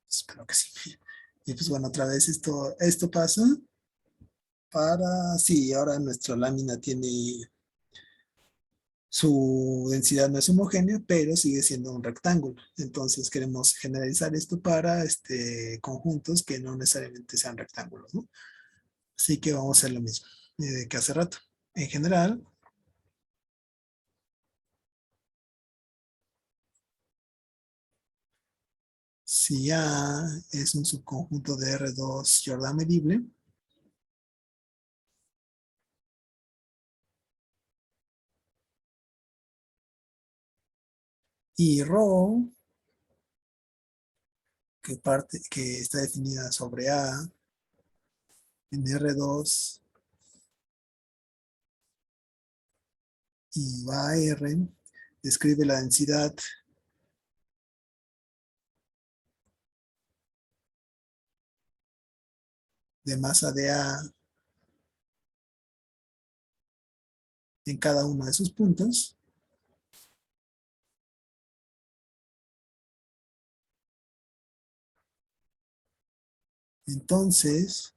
Espero que sí. Y pues bueno, otra vez esto pasa para, sí, ahora nuestra lámina tiene su densidad no es homogénea, pero sigue siendo un rectángulo. Entonces queremos generalizar esto para conjuntos que no necesariamente sean rectángulos, ¿no? Así que vamos a hacer lo mismo que hace rato. En general, si A es un subconjunto de R2 Jordan medible, y ρ, que está definida sobre A en R2 y va a R, describe la densidad de masa de A en cada uno de sus puntos. Entonces,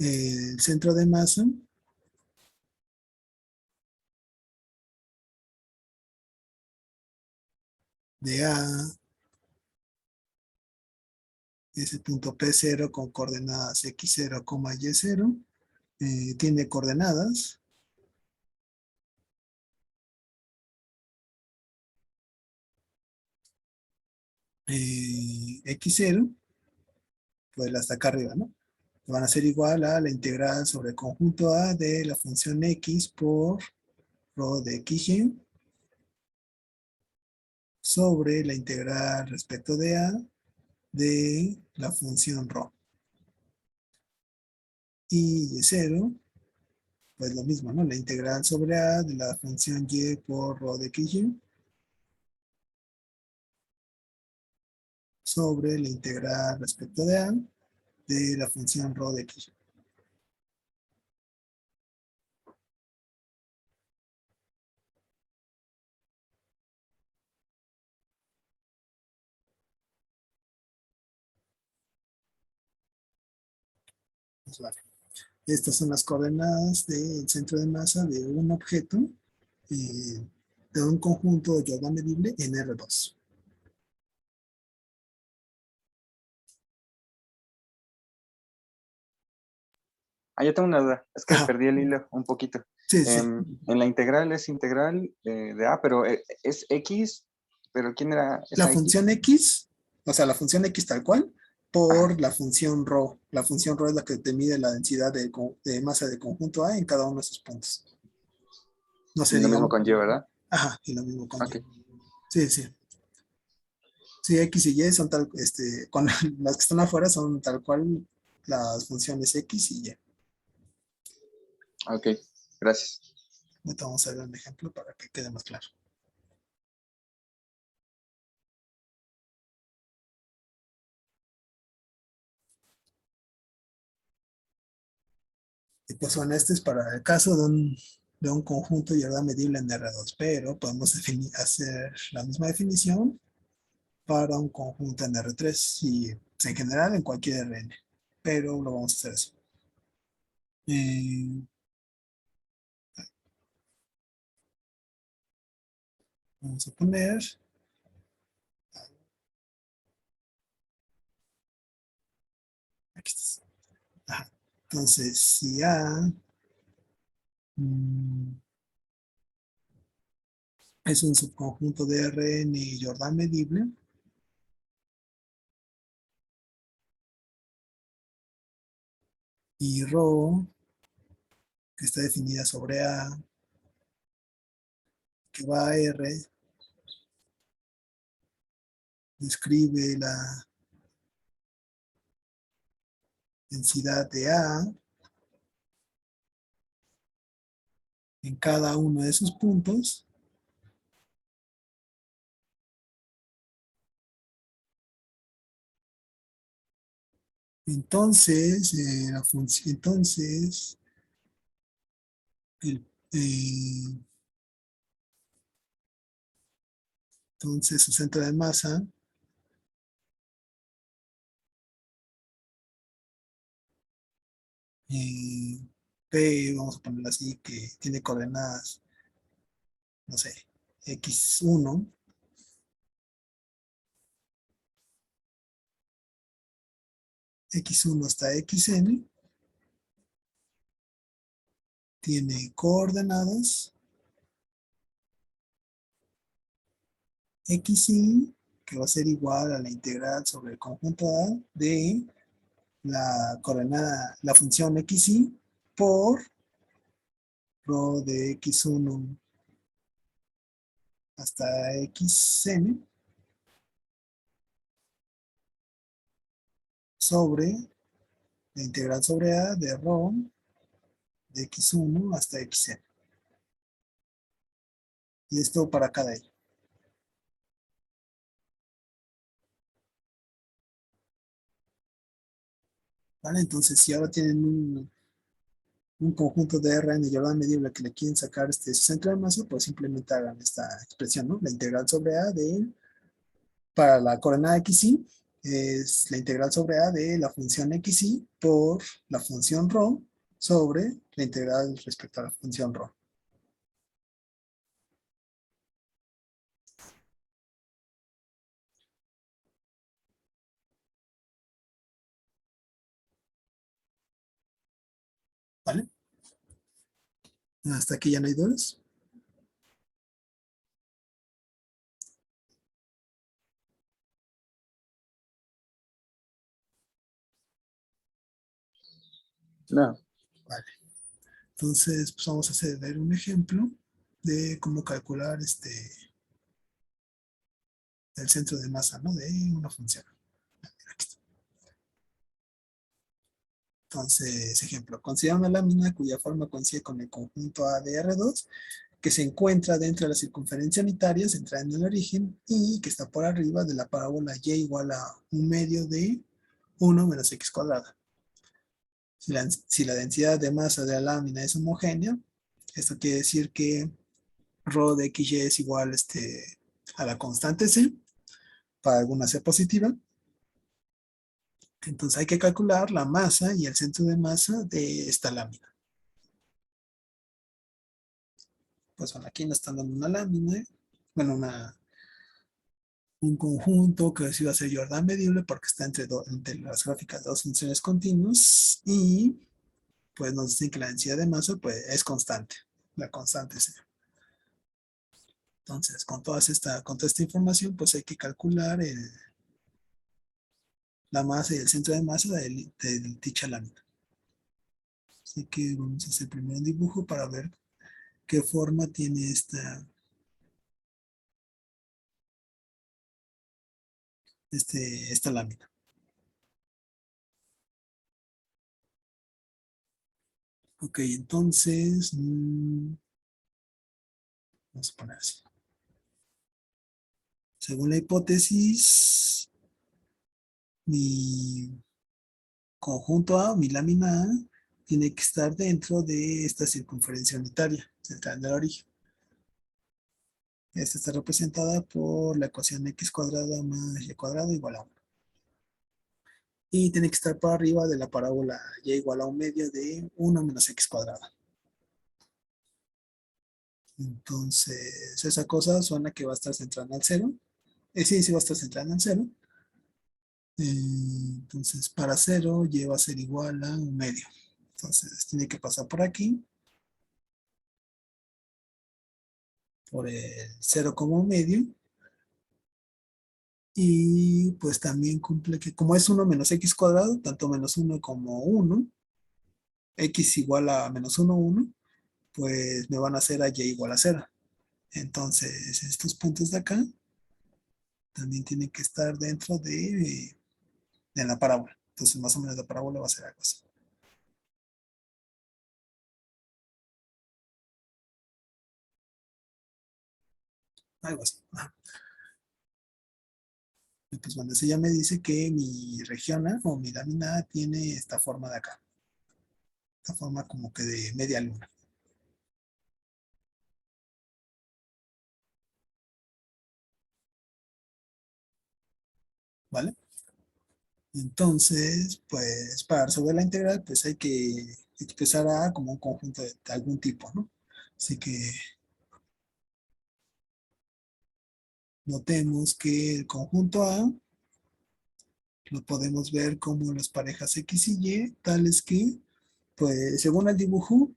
el centro de masa de A, ese punto P0 con coordenadas X0, Y0, tiene coordenadas x0, pues hasta acá arriba, ¿no? Van a ser igual a la integral sobre el conjunto A de la función x por rho de xy sobre la integral respecto de A de la función rho. Y y0, pues lo mismo, ¿no? La integral sobre A de la función y por rho de xy sobre la integral respecto de A de la función rho de xy. Pues vale. Estas son las coordenadas del centro de masa de un objeto de un conjunto de Jordan medible en R2. Yo tengo una duda. Es que Ajá. perdí el hilo un poquito. Sí, sí. En la integral es integral de A, pero es X. ¿Pero quién era La esa X? función X, o sea, la función X tal cual, Ajá. por la función ρ. La función ρ es la que te mide la densidad de masa de conjunto A en cada uno de sus puntos. No sé, Y lo mismo digamos. con Y, ¿verdad? Ajá, y lo mismo con Y. Ok. Sí, sí. Sí, X y Y son tal, con las que están afuera son tal cual las funciones X y Y. Ok. Gracias. Ahorita vamos a ver un ejemplo para que quede más claro. Y pues bueno, este es para el caso de un conjunto y verdad medible en R2, pero podemos hacer la misma definición para un conjunto en R3 y pues, en general en cualquier Rn, pero lo vamos a hacer así. Eh, Vamos a poner, aquí está. Ajá. Entonces, si A mm, es un subconjunto de Rn y Jordan medible, y ρ, que está definida sobre A, que va a R, describe la densidad de A en cada uno de esos puntos. Entonces, la función, eh, entonces su centro de masa P, vamos a ponerlo así, que tiene coordenadas, no sé, x1, x1 hasta xn, tiene coordenadas xy, que va a ser igual a la integral sobre el conjunto A de la coordenada, la función xy por rho de x1 hasta xn sobre la integral sobre A de rho de x1 hasta xn. Y esto para cada ello. ¿Vale? Entonces, si ahora tienen un conjunto de Rn y Jordan medible que le quieren sacar su centro de masa, pues simplemente hagan esta expresión, ¿no? La integral sobre A para la coordenada xy, es la integral sobre A de la función xy por la función ρ sobre la integral respecto a la función ρ. ¿Vale? Hasta aquí ya no hay dudas. No. Vale. Entonces, pues vamos a hacer un ejemplo de cómo calcular el centro de masa, ¿no? De una función. Aquí está. Entonces, ejemplo, considera una lámina cuya forma coincide con el conjunto A de R2, que se encuentra dentro de la circunferencia unitaria centrada en el origen y que está por arriba de la parábola y igual a 1/2 de 1 menos x cuadrada. Si la densidad de masa de la lámina es homogénea, esto quiere decir que ρ de xy es igual a la constante c, para alguna c positiva. Entonces hay que calcular la masa y el centro de masa de esta lámina. Pues bueno, aquí nos están dando una lámina, bueno, un conjunto que sí va a ser Jordan medible porque está entre las gráficas de dos funciones continuas y pues nos dicen que la densidad de masa pues es constante, la constante C. Entonces, con toda esta información, pues hay que calcular la masa y el centro de masa de dicha lámina. Así que vamos a hacer primero un dibujo para ver qué forma tiene esta lámina. Ok, entonces, vamos a poner así. Según la hipótesis, mi conjunto A, mi lámina A, tiene que estar dentro de esta circunferencia unitaria, central del origen. Esta está representada por la ecuación x cuadrada más y cuadrado igual a 1. Y tiene que estar por arriba de la parábola y igual a 1/2 de 1 menos x cuadrada. Entonces, esa cosa suena que va a estar centrada al 0. Sí va a estar centrada en 0. Entonces, para 0 y va a ser igual a 1/2. Entonces, tiene que pasar por aquí. Por el 0 como medio. Y pues también cumple que como es 1 menos x cuadrado, tanto menos 1 como 1, x igual a menos 1, 1, pues me van a hacer a y igual a 0. Entonces, estos puntos de acá también tienen que estar dentro de la parábola. Entonces, más o menos la parábola va a ser algo así. Algo así. Ajá. Y pues bueno, eso ya me dice que mi región A o mi lámina A tiene esta forma de acá. Esta forma como que de media luna. ¿Vale? Entonces, pues para resolver la integral, pues hay que expresar A como un conjunto de algún tipo, ¿no? Así que notemos que el conjunto A lo podemos ver como las parejas X y Y, tales que, pues según el dibujo,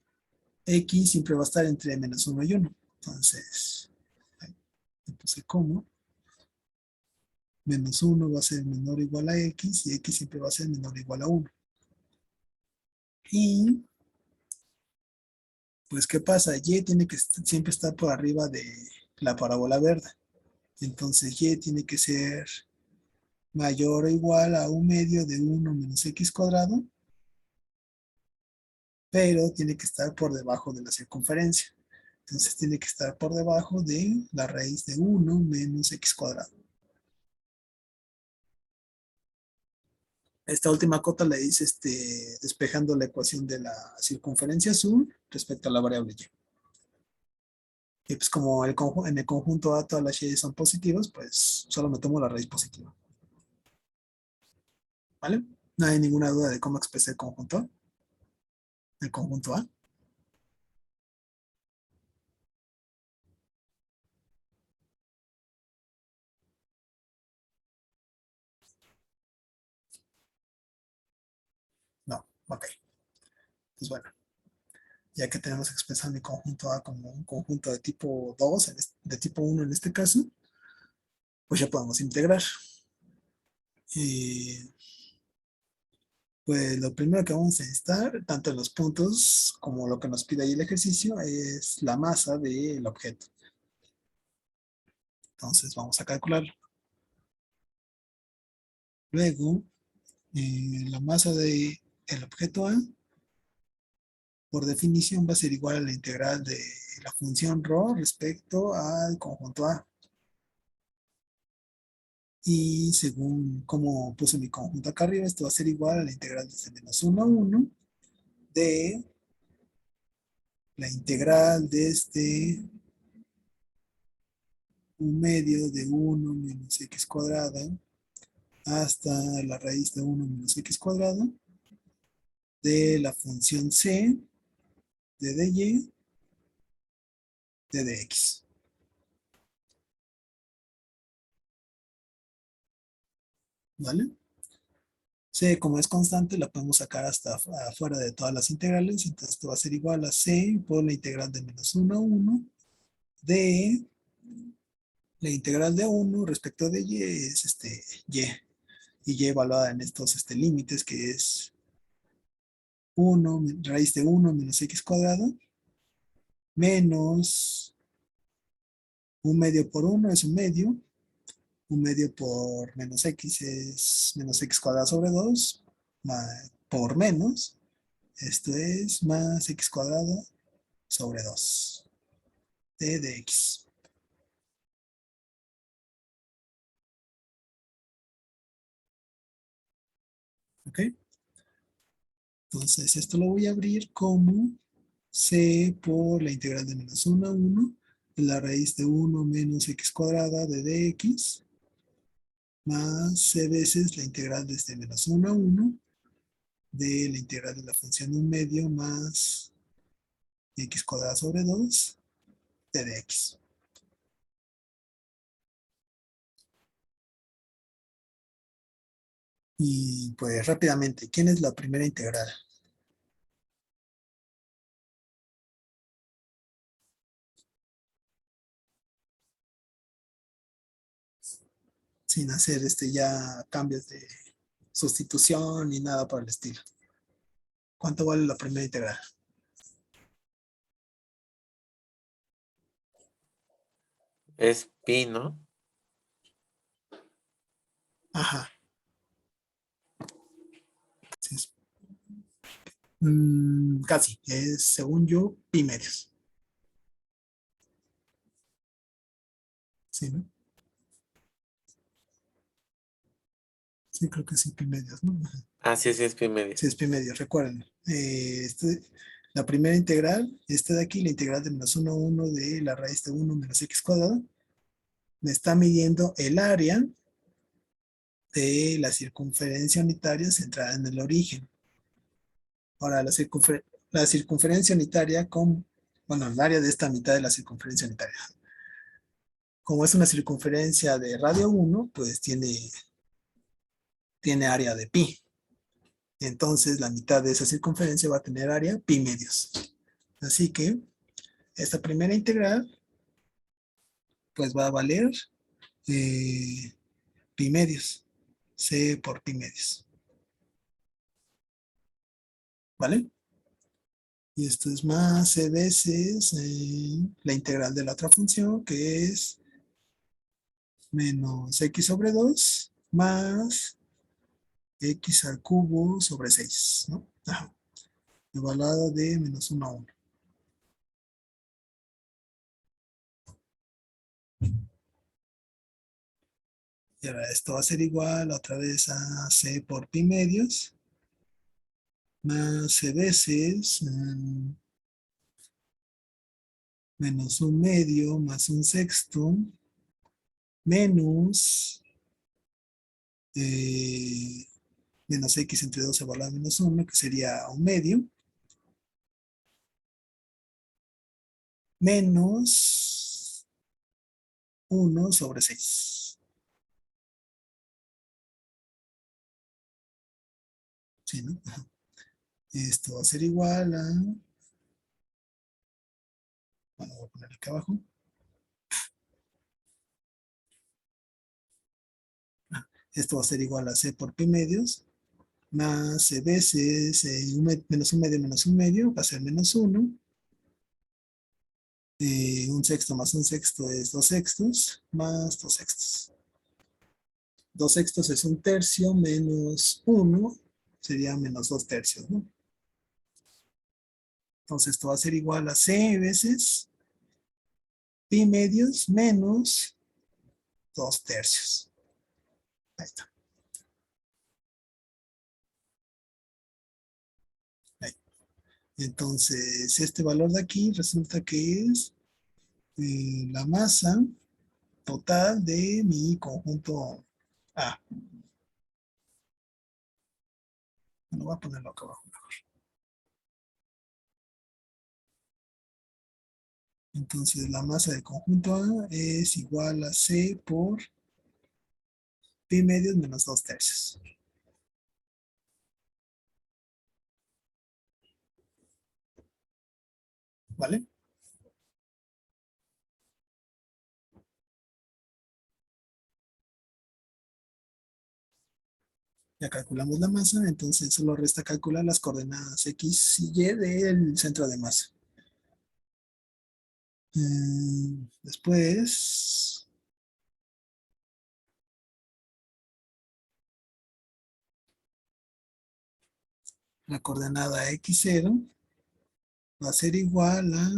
X siempre va a estar entre menos 1 y 1. Entonces, le puse como menos 1 va a ser menor o igual a X y X siempre va a ser menor o igual a 1. Y, pues, ¿qué pasa? Y tiene que siempre estar por arriba de la parábola verde. Entonces, Y tiene que ser mayor o igual a 1/2 de 1 menos X cuadrado, pero tiene que estar por debajo de la circunferencia. Entonces tiene que estar por debajo de la raíz de 1 menos x cuadrado. Esta última cota le dice despejando la ecuación de la circunferencia azul respecto a la variable y. Y pues como en el conjunto A todas las y son positivas, pues solo me tomo la raíz positiva. ¿Vale? No hay ninguna duda de cómo expresar el conjunto A. No, ok. Pues bueno, ya que tenemos expresado mi conjunto A como un conjunto de tipo 2, de tipo 1 en este caso, pues ya podemos integrar. Pues lo primero que vamos a necesitar, tanto en los puntos como lo que nos pide ahí el ejercicio, es la masa del objeto. Entonces vamos a calcularlo. Luego, la masa del objeto A, por definición, va a ser igual a la integral de la función ρ respecto al conjunto A. Y según como puse mi conjunto acá arriba, esto va a ser igual a la integral desde menos 1 a 1 de la integral desde un medio de 1 menos x cuadrada hasta la raíz de 1 menos x cuadrado de la función c de dy de dx. ¿Vale? C, como es constante, la podemos sacar hasta afuera de todas las integrales. Entonces esto va a ser igual a c por la integral de menos 1 a 1 de la integral de 1 respecto de y es y. Y y evaluada en estos límites que es 1 raíz de 1 menos x cuadrado menos un medio por 1 es un medio por menos x es menos x cuadrado sobre 2 por menos, esto es más x cuadrado sobre 2 de dx. ¿Ok? Entonces esto lo voy a abrir como c por la integral de menos 1 a 1 de la raíz de 1 menos x cuadrada de dx más c veces la integral desde menos 1 a 1 de la integral de la función 1 medio más x cuadrada sobre 2 de dx. Y pues rápidamente, ¿quién es la primera integral? Sin hacer ya cambios de sustitución ni nada por el estilo. ¿Cuánto vale la primera integral? Es pi, ¿no? Ajá. Sí, casi. Es, según yo, pi medios. Sí, ¿no? Sí, creo que sí, pi medios, ¿no? Ajá. Ah, sí, sí, es pi Sí, medios. es pi medios, recuerden. La primera integral, esta de aquí, la integral de menos 1 a 1 de la raíz de 1 menos x cuadrado, me está midiendo el área de la circunferencia unitaria centrada en el origen. Ahora, la circunferencia unitaria bueno, el área de esta mitad de la circunferencia unitaria. Como es una circunferencia de radio 1, pues tiene área de pi. Entonces, la mitad de esa circunferencia va a tener área pi medios. Así que esta primera integral, pues va a valer pi medios. C por pi medios. ¿Vale? Y esto es más c veces la integral de la otra función, que es menos x sobre 2 más x al cubo sobre 6, ¿no? Ajá. Evaluada de menos 1 a 1. Y ahora esto va a ser igual otra vez a c por pi medios más c veces menos un medio más un sexto menos eh, menos x entre 2 evaluado a menos 1, que sería un medio, menos 1 sobre 6. ¿Sí, no? Ajá. Esto va a ser igual a... Bueno, voy a poner acá abajo. Esto va a ser igual a c por pi medios más c veces menos un medio va a ser menos 1. Un sexto más un sexto es 2 sextos, más 2 sextos. 2 sextos es un tercio menos 1, sería menos 2 tercios, ¿no? Entonces esto va a ser igual a c veces pi medios menos 2 tercios. Ahí está. Ahí. Entonces este valor de aquí resulta que es la masa total de mi conjunto A. Bueno, voy a ponerlo acá abajo mejor. Entonces la masa del conjunto A es igual a C por pi medios menos 2 tercios. ¿Vale? Ya calculamos la masa, entonces solo resta calcular las coordenadas X y Y del centro de masa. Después, la coordenada X0 va a ser igual a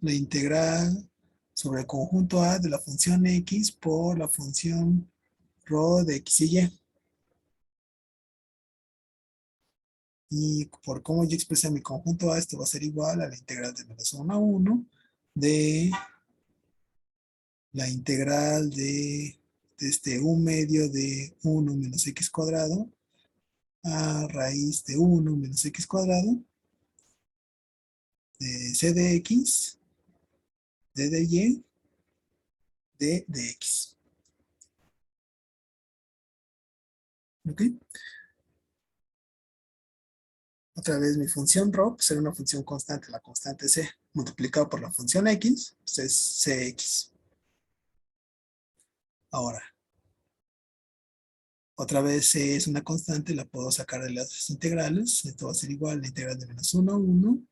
la integral sobre el conjunto A de la función X por la función ρ de X y Y. Y por cómo yo expresé mi conjunto A, esto va a ser igual a la integral de menos 1 a 1 de la integral de este u medio de 1 menos x cuadrado a raíz de 1 menos x cuadrado de c de x, d de y, d de x. ¿Ok? Otra vez mi función ρ será una función constante, la constante c, multiplicado por la función x, pues es cx. Ahora, otra vez c es una constante, la puedo sacar de las integrales. Esto va a ser igual a la integral de menos 1 a 1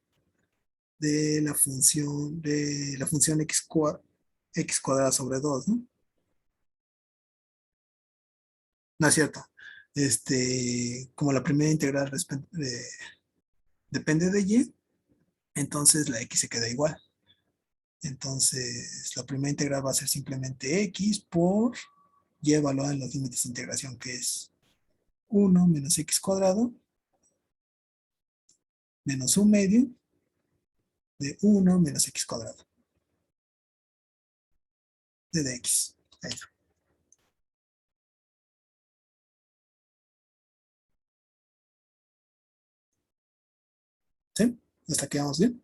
de la función x cuadrada sobre 2, ¿no? No es cierto. Como la primera integral depende de y, entonces la x se queda igual. Entonces, la primera integral va a ser simplemente x por y evaluada en los límites de integración, que es 1 menos x cuadrado menos un medio de 1 menos x cuadrado de dx. Ahí está. ¿Sí? ¿Hasta aquí vamos bien?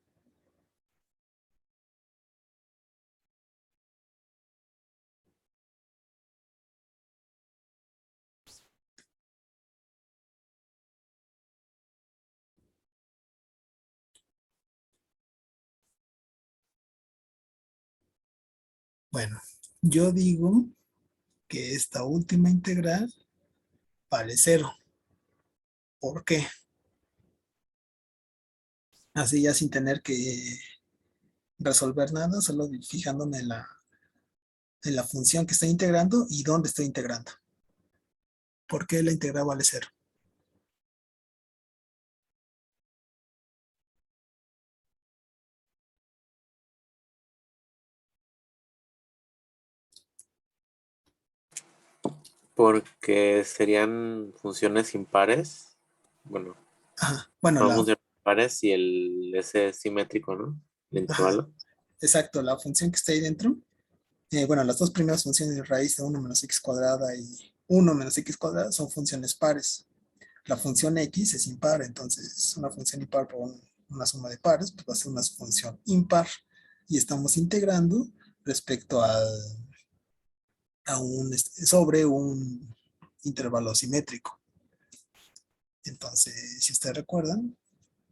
Bueno, yo digo que esta última integral vale 0. ¿Por qué? Así ya sin tener que resolver nada, solo fijándome en la función que estoy integrando y dónde estoy integrando. ¿Por qué la integral vale 0? Porque serían funciones impares. Bueno, Ajá. Bueno, son funciones impares y ese es simétrico, ¿no? El ajá, intervalo. exacto, la función que está ahí dentro. Bueno, las dos primeras funciones de raíz de 1 menos x cuadrada y 1 menos x cuadrada son funciones pares. La función x es impar, entonces una función impar por una suma de pares, pues va a ser una función impar. Y estamos integrando respecto sobre un intervalo simétrico. Entonces, si ustedes recuerdan,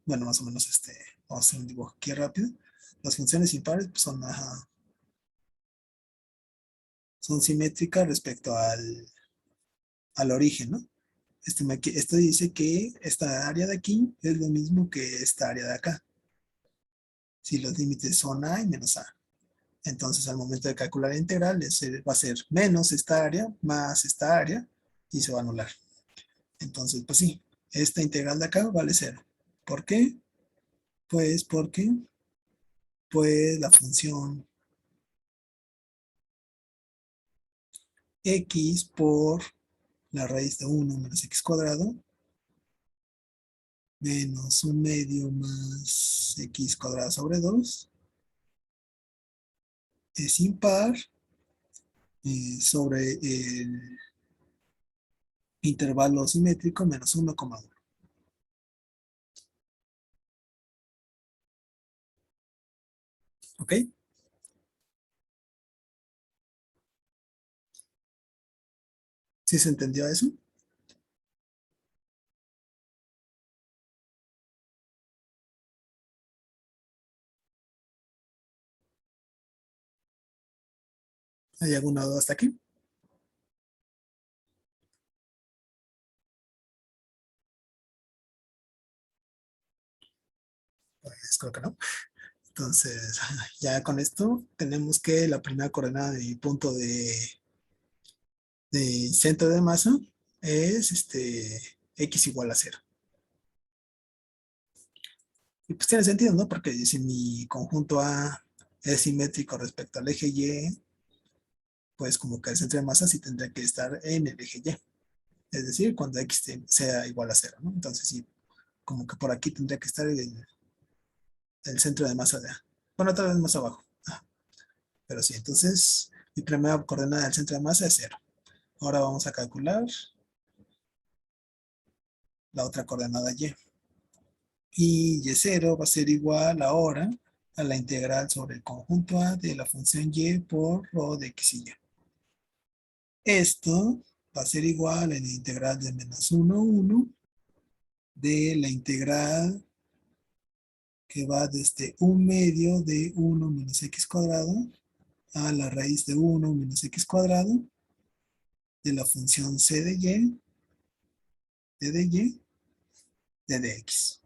bueno, más o menos vamos a hacer un dibujo aquí rápido. Las funciones impares pues, son simétricas respecto al origen, ¿no? Esto dice que esta área de aquí es lo mismo que esta área de acá. Si los límites son A y menos A. Entonces, al momento de calcular la integral, va a ser menos esta área más esta área y se va a anular. Entonces, pues sí, esta integral de acá vale 0. ¿Por qué? Pues porque pues la función x por la raíz de 1 menos x cuadrado menos 1/2 más x cuadrado sobre 2 es impar sobre el intervalo simétrico menos 1,1. ¿Ok? ¿Sí se entendió eso? ¿Hay alguna duda hasta aquí? Pues creo que no. Entonces, ya con esto tenemos que la primera coordenada de mi punto de centro de masa es x igual a 0. Y pues tiene sentido, ¿no? Porque si mi conjunto A es simétrico respecto al eje Y, pues como que el centro de masa sí tendría que estar en el eje Y. Es decir, cuando x sea igual a 0, ¿no? Entonces sí, como que por aquí tendría que estar el centro de masa de A. Bueno, tal vez más abajo. Pero sí, entonces mi primera coordenada del centro de masa es 0. Ahora vamos a calcular la otra coordenada Y. Y Y0 va a ser igual ahora a la integral sobre el conjunto A de la función Y por rho de X y Y. Esto va a ser igual a la integral de menos 1, 1 de la integral que va desde 1/2 de 1 menos X cuadrado a la raíz de 1 menos X cuadrado de la función C de Y, D de Y, D de X.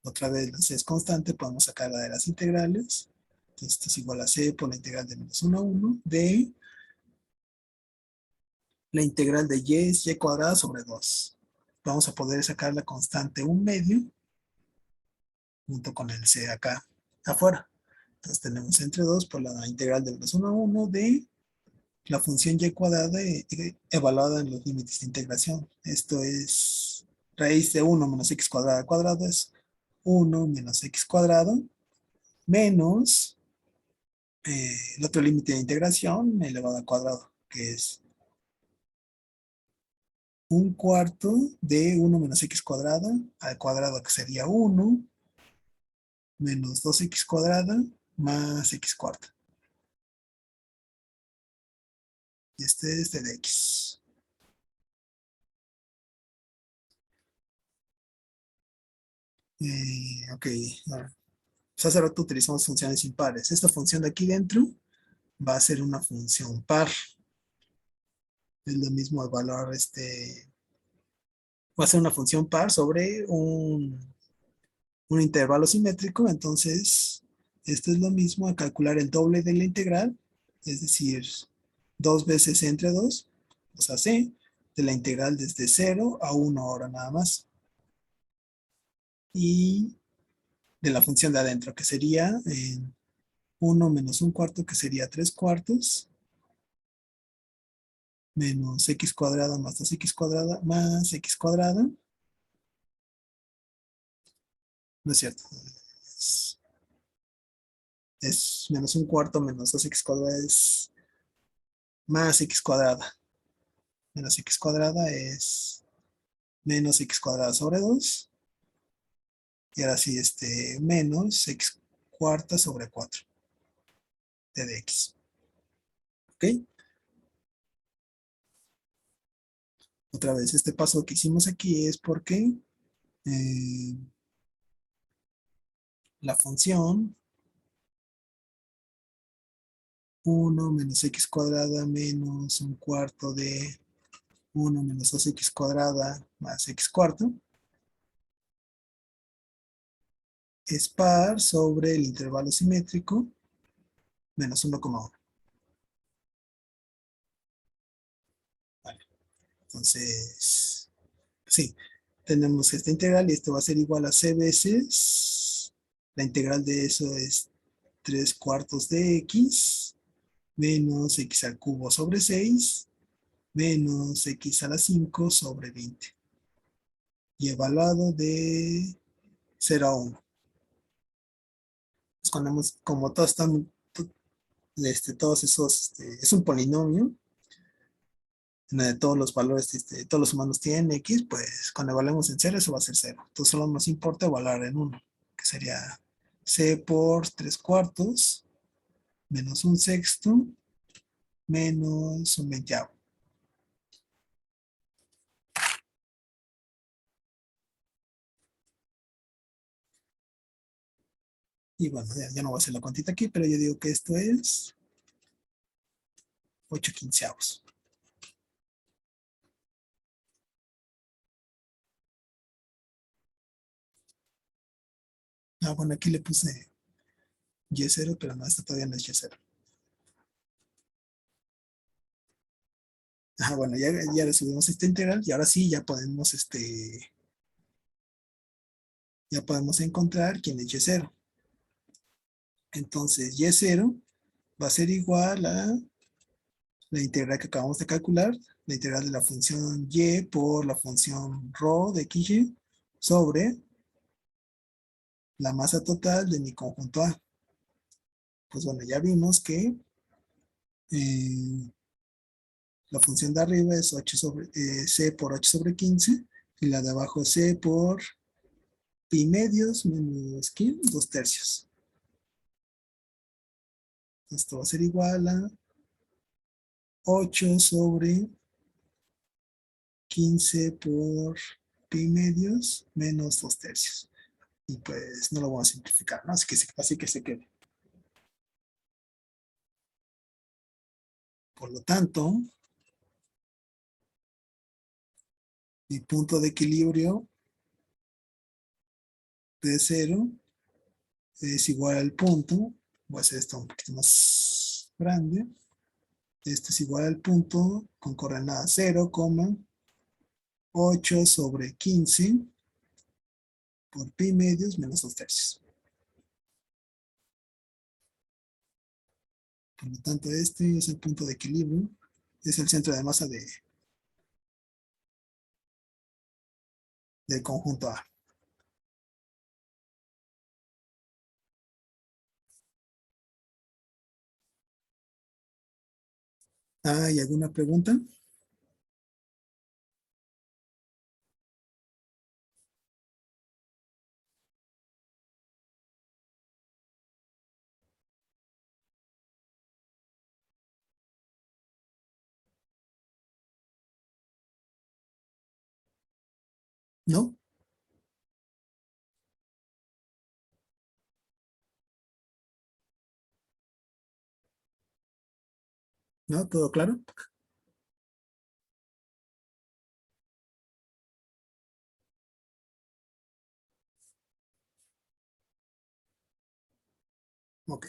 Otra vez la C es constante, podemos sacarla de las integrales. Entonces esto es igual a C por la integral de menos 1 a 1 de la integral de Y es Y cuadrada sobre 2. Vamos a poder sacar la constante 1/2 junto con el C acá afuera. Entonces tenemos entre 2 por la integral de menos 1 a 1 de la función Y cuadrada evaluada en los límites de integración. Esto es raíz de 1 menos X cuadrada al cuadrado es 1 menos X cuadrado menos el otro límite de integración elevado al cuadrado, que es 1/4 de 1 menos X cuadrada al cuadrado, que sería 1 menos 2X cuadrada más X cuarta. Y este es de X. Ok, pues hace rato utilizamos funciones impares. Esta función de aquí dentro va a ser una función par. Es lo mismo evaluar va a ser una función par sobre un intervalo simétrico. Entonces, esto es lo mismo a calcular el doble de la integral, es decir, 2 veces entre 2, o sea, C, de la integral desde 0 a 1 ahora nada más. Y de la función de adentro, que sería 1 menos 1/4, que sería 3/4, menos X cuadrada más 2X cuadrada más X cuadrada. No es cierto. Es menos 1/4 menos 2X cuadrada es más X cuadrada. Menos X cuadrada es menos X cuadrada sobre 2. Y ahora sí, menos X cuarta sobre 4 de dx. ¿Ok? Otra vez, este paso que hicimos aquí es porque eh, la función 1 menos x cuadrada menos un cuarto de 1 menos 2x cuadrada más x cuarto es par sobre el intervalo simétrico menos 1,1. Vale. Entonces, sí, tenemos esta integral y esto va a ser igual a c veces, la integral de eso es 3 cuartos de x menos x al cubo sobre 6 menos x a la 5 sobre 20 y evaluado de 0 a 1. Pues cuando como todos están, todos esos, es un polinomio, en donde todos los valores, todos los humanos tienen x, pues cuando evaluemos en 0, eso va a ser 0. Entonces solo nos importa evaluar en 1, que sería c por 3 cuartos menos un sexto menos un veinteavo. Y bueno, ya no voy a hacer la cuantita aquí, pero yo digo que esto es 8 quinceavos. Ah, bueno, aquí le puse y0, pero no, esta todavía no es y0. Ah, bueno, ya resolvimos esta integral y ahora sí ya podemos, ya podemos encontrar quién es y0. Entonces, y0 va a ser igual a la integral que acabamos de calcular, la integral de la función y por la función ρ de xy sobre la masa total de mi conjunto A. Pues bueno, ya vimos que la función de arriba es 8 sobre, c por 8 sobre 15 y la de abajo es c por pi medios menos ¿qué? 2 tercios. Esto va a ser igual a 8 sobre 15 por pi medios menos 2 tercios. Y pues no lo vamos a simplificar, ¿no? Así que se quede. Por lo tanto, mi punto de equilibrio de 0 es igual al punto, voy a hacer esto un poquito más grande, esto es igual al punto con coordenada 0,8 sobre 15 por pi medios menos 2 tercios. Por lo tanto, este es el punto de equilibrio, es el centro de masa del conjunto A. ¿Hay alguna pregunta? ¿No? ¿No? ¿Todo claro? Ok.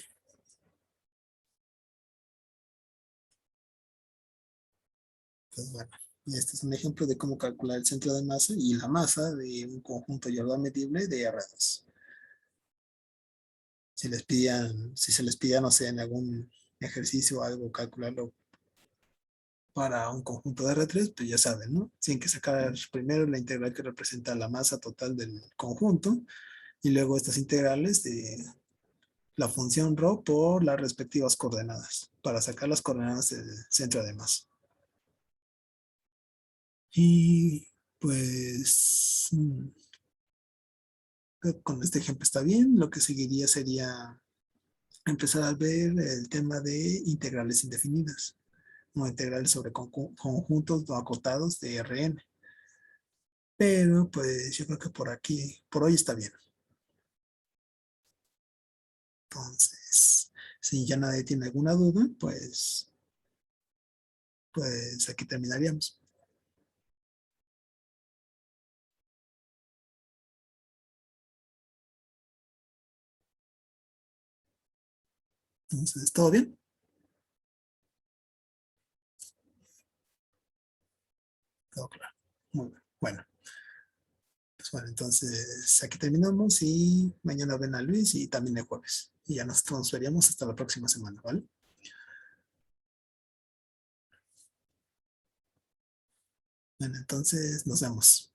Pues bueno, y este es un ejemplo de cómo calcular el centro de masa y la masa de un conjunto Jordan medible de R2. Si se les pidieran, no sé, en algún ejercicio o algo, calcularlo para un conjunto de R3, pues ya saben, ¿no? Tienen que sacar primero la integral que representa la masa total del conjunto y luego estas integrales de la función ρ por las respectivas coordenadas para sacar las coordenadas del centro de masa. Y pues con este ejemplo está bien. Lo que seguiría sería empezar a ver el tema de integrales indefinidas o integrales sobre conjuntos no acotados de Rn. Pero pues yo creo que por aquí, por hoy está bien. Entonces, Si ya nadie tiene alguna duda, pues aquí terminaríamos. Entonces, ¿todo bien? Todo claro. Muy bien. Bueno, pues bueno, entonces aquí terminamos y mañana ven a Luis y también el jueves. Y ya nos veríamos hasta la próxima semana, ¿vale? Bueno, entonces nos vemos.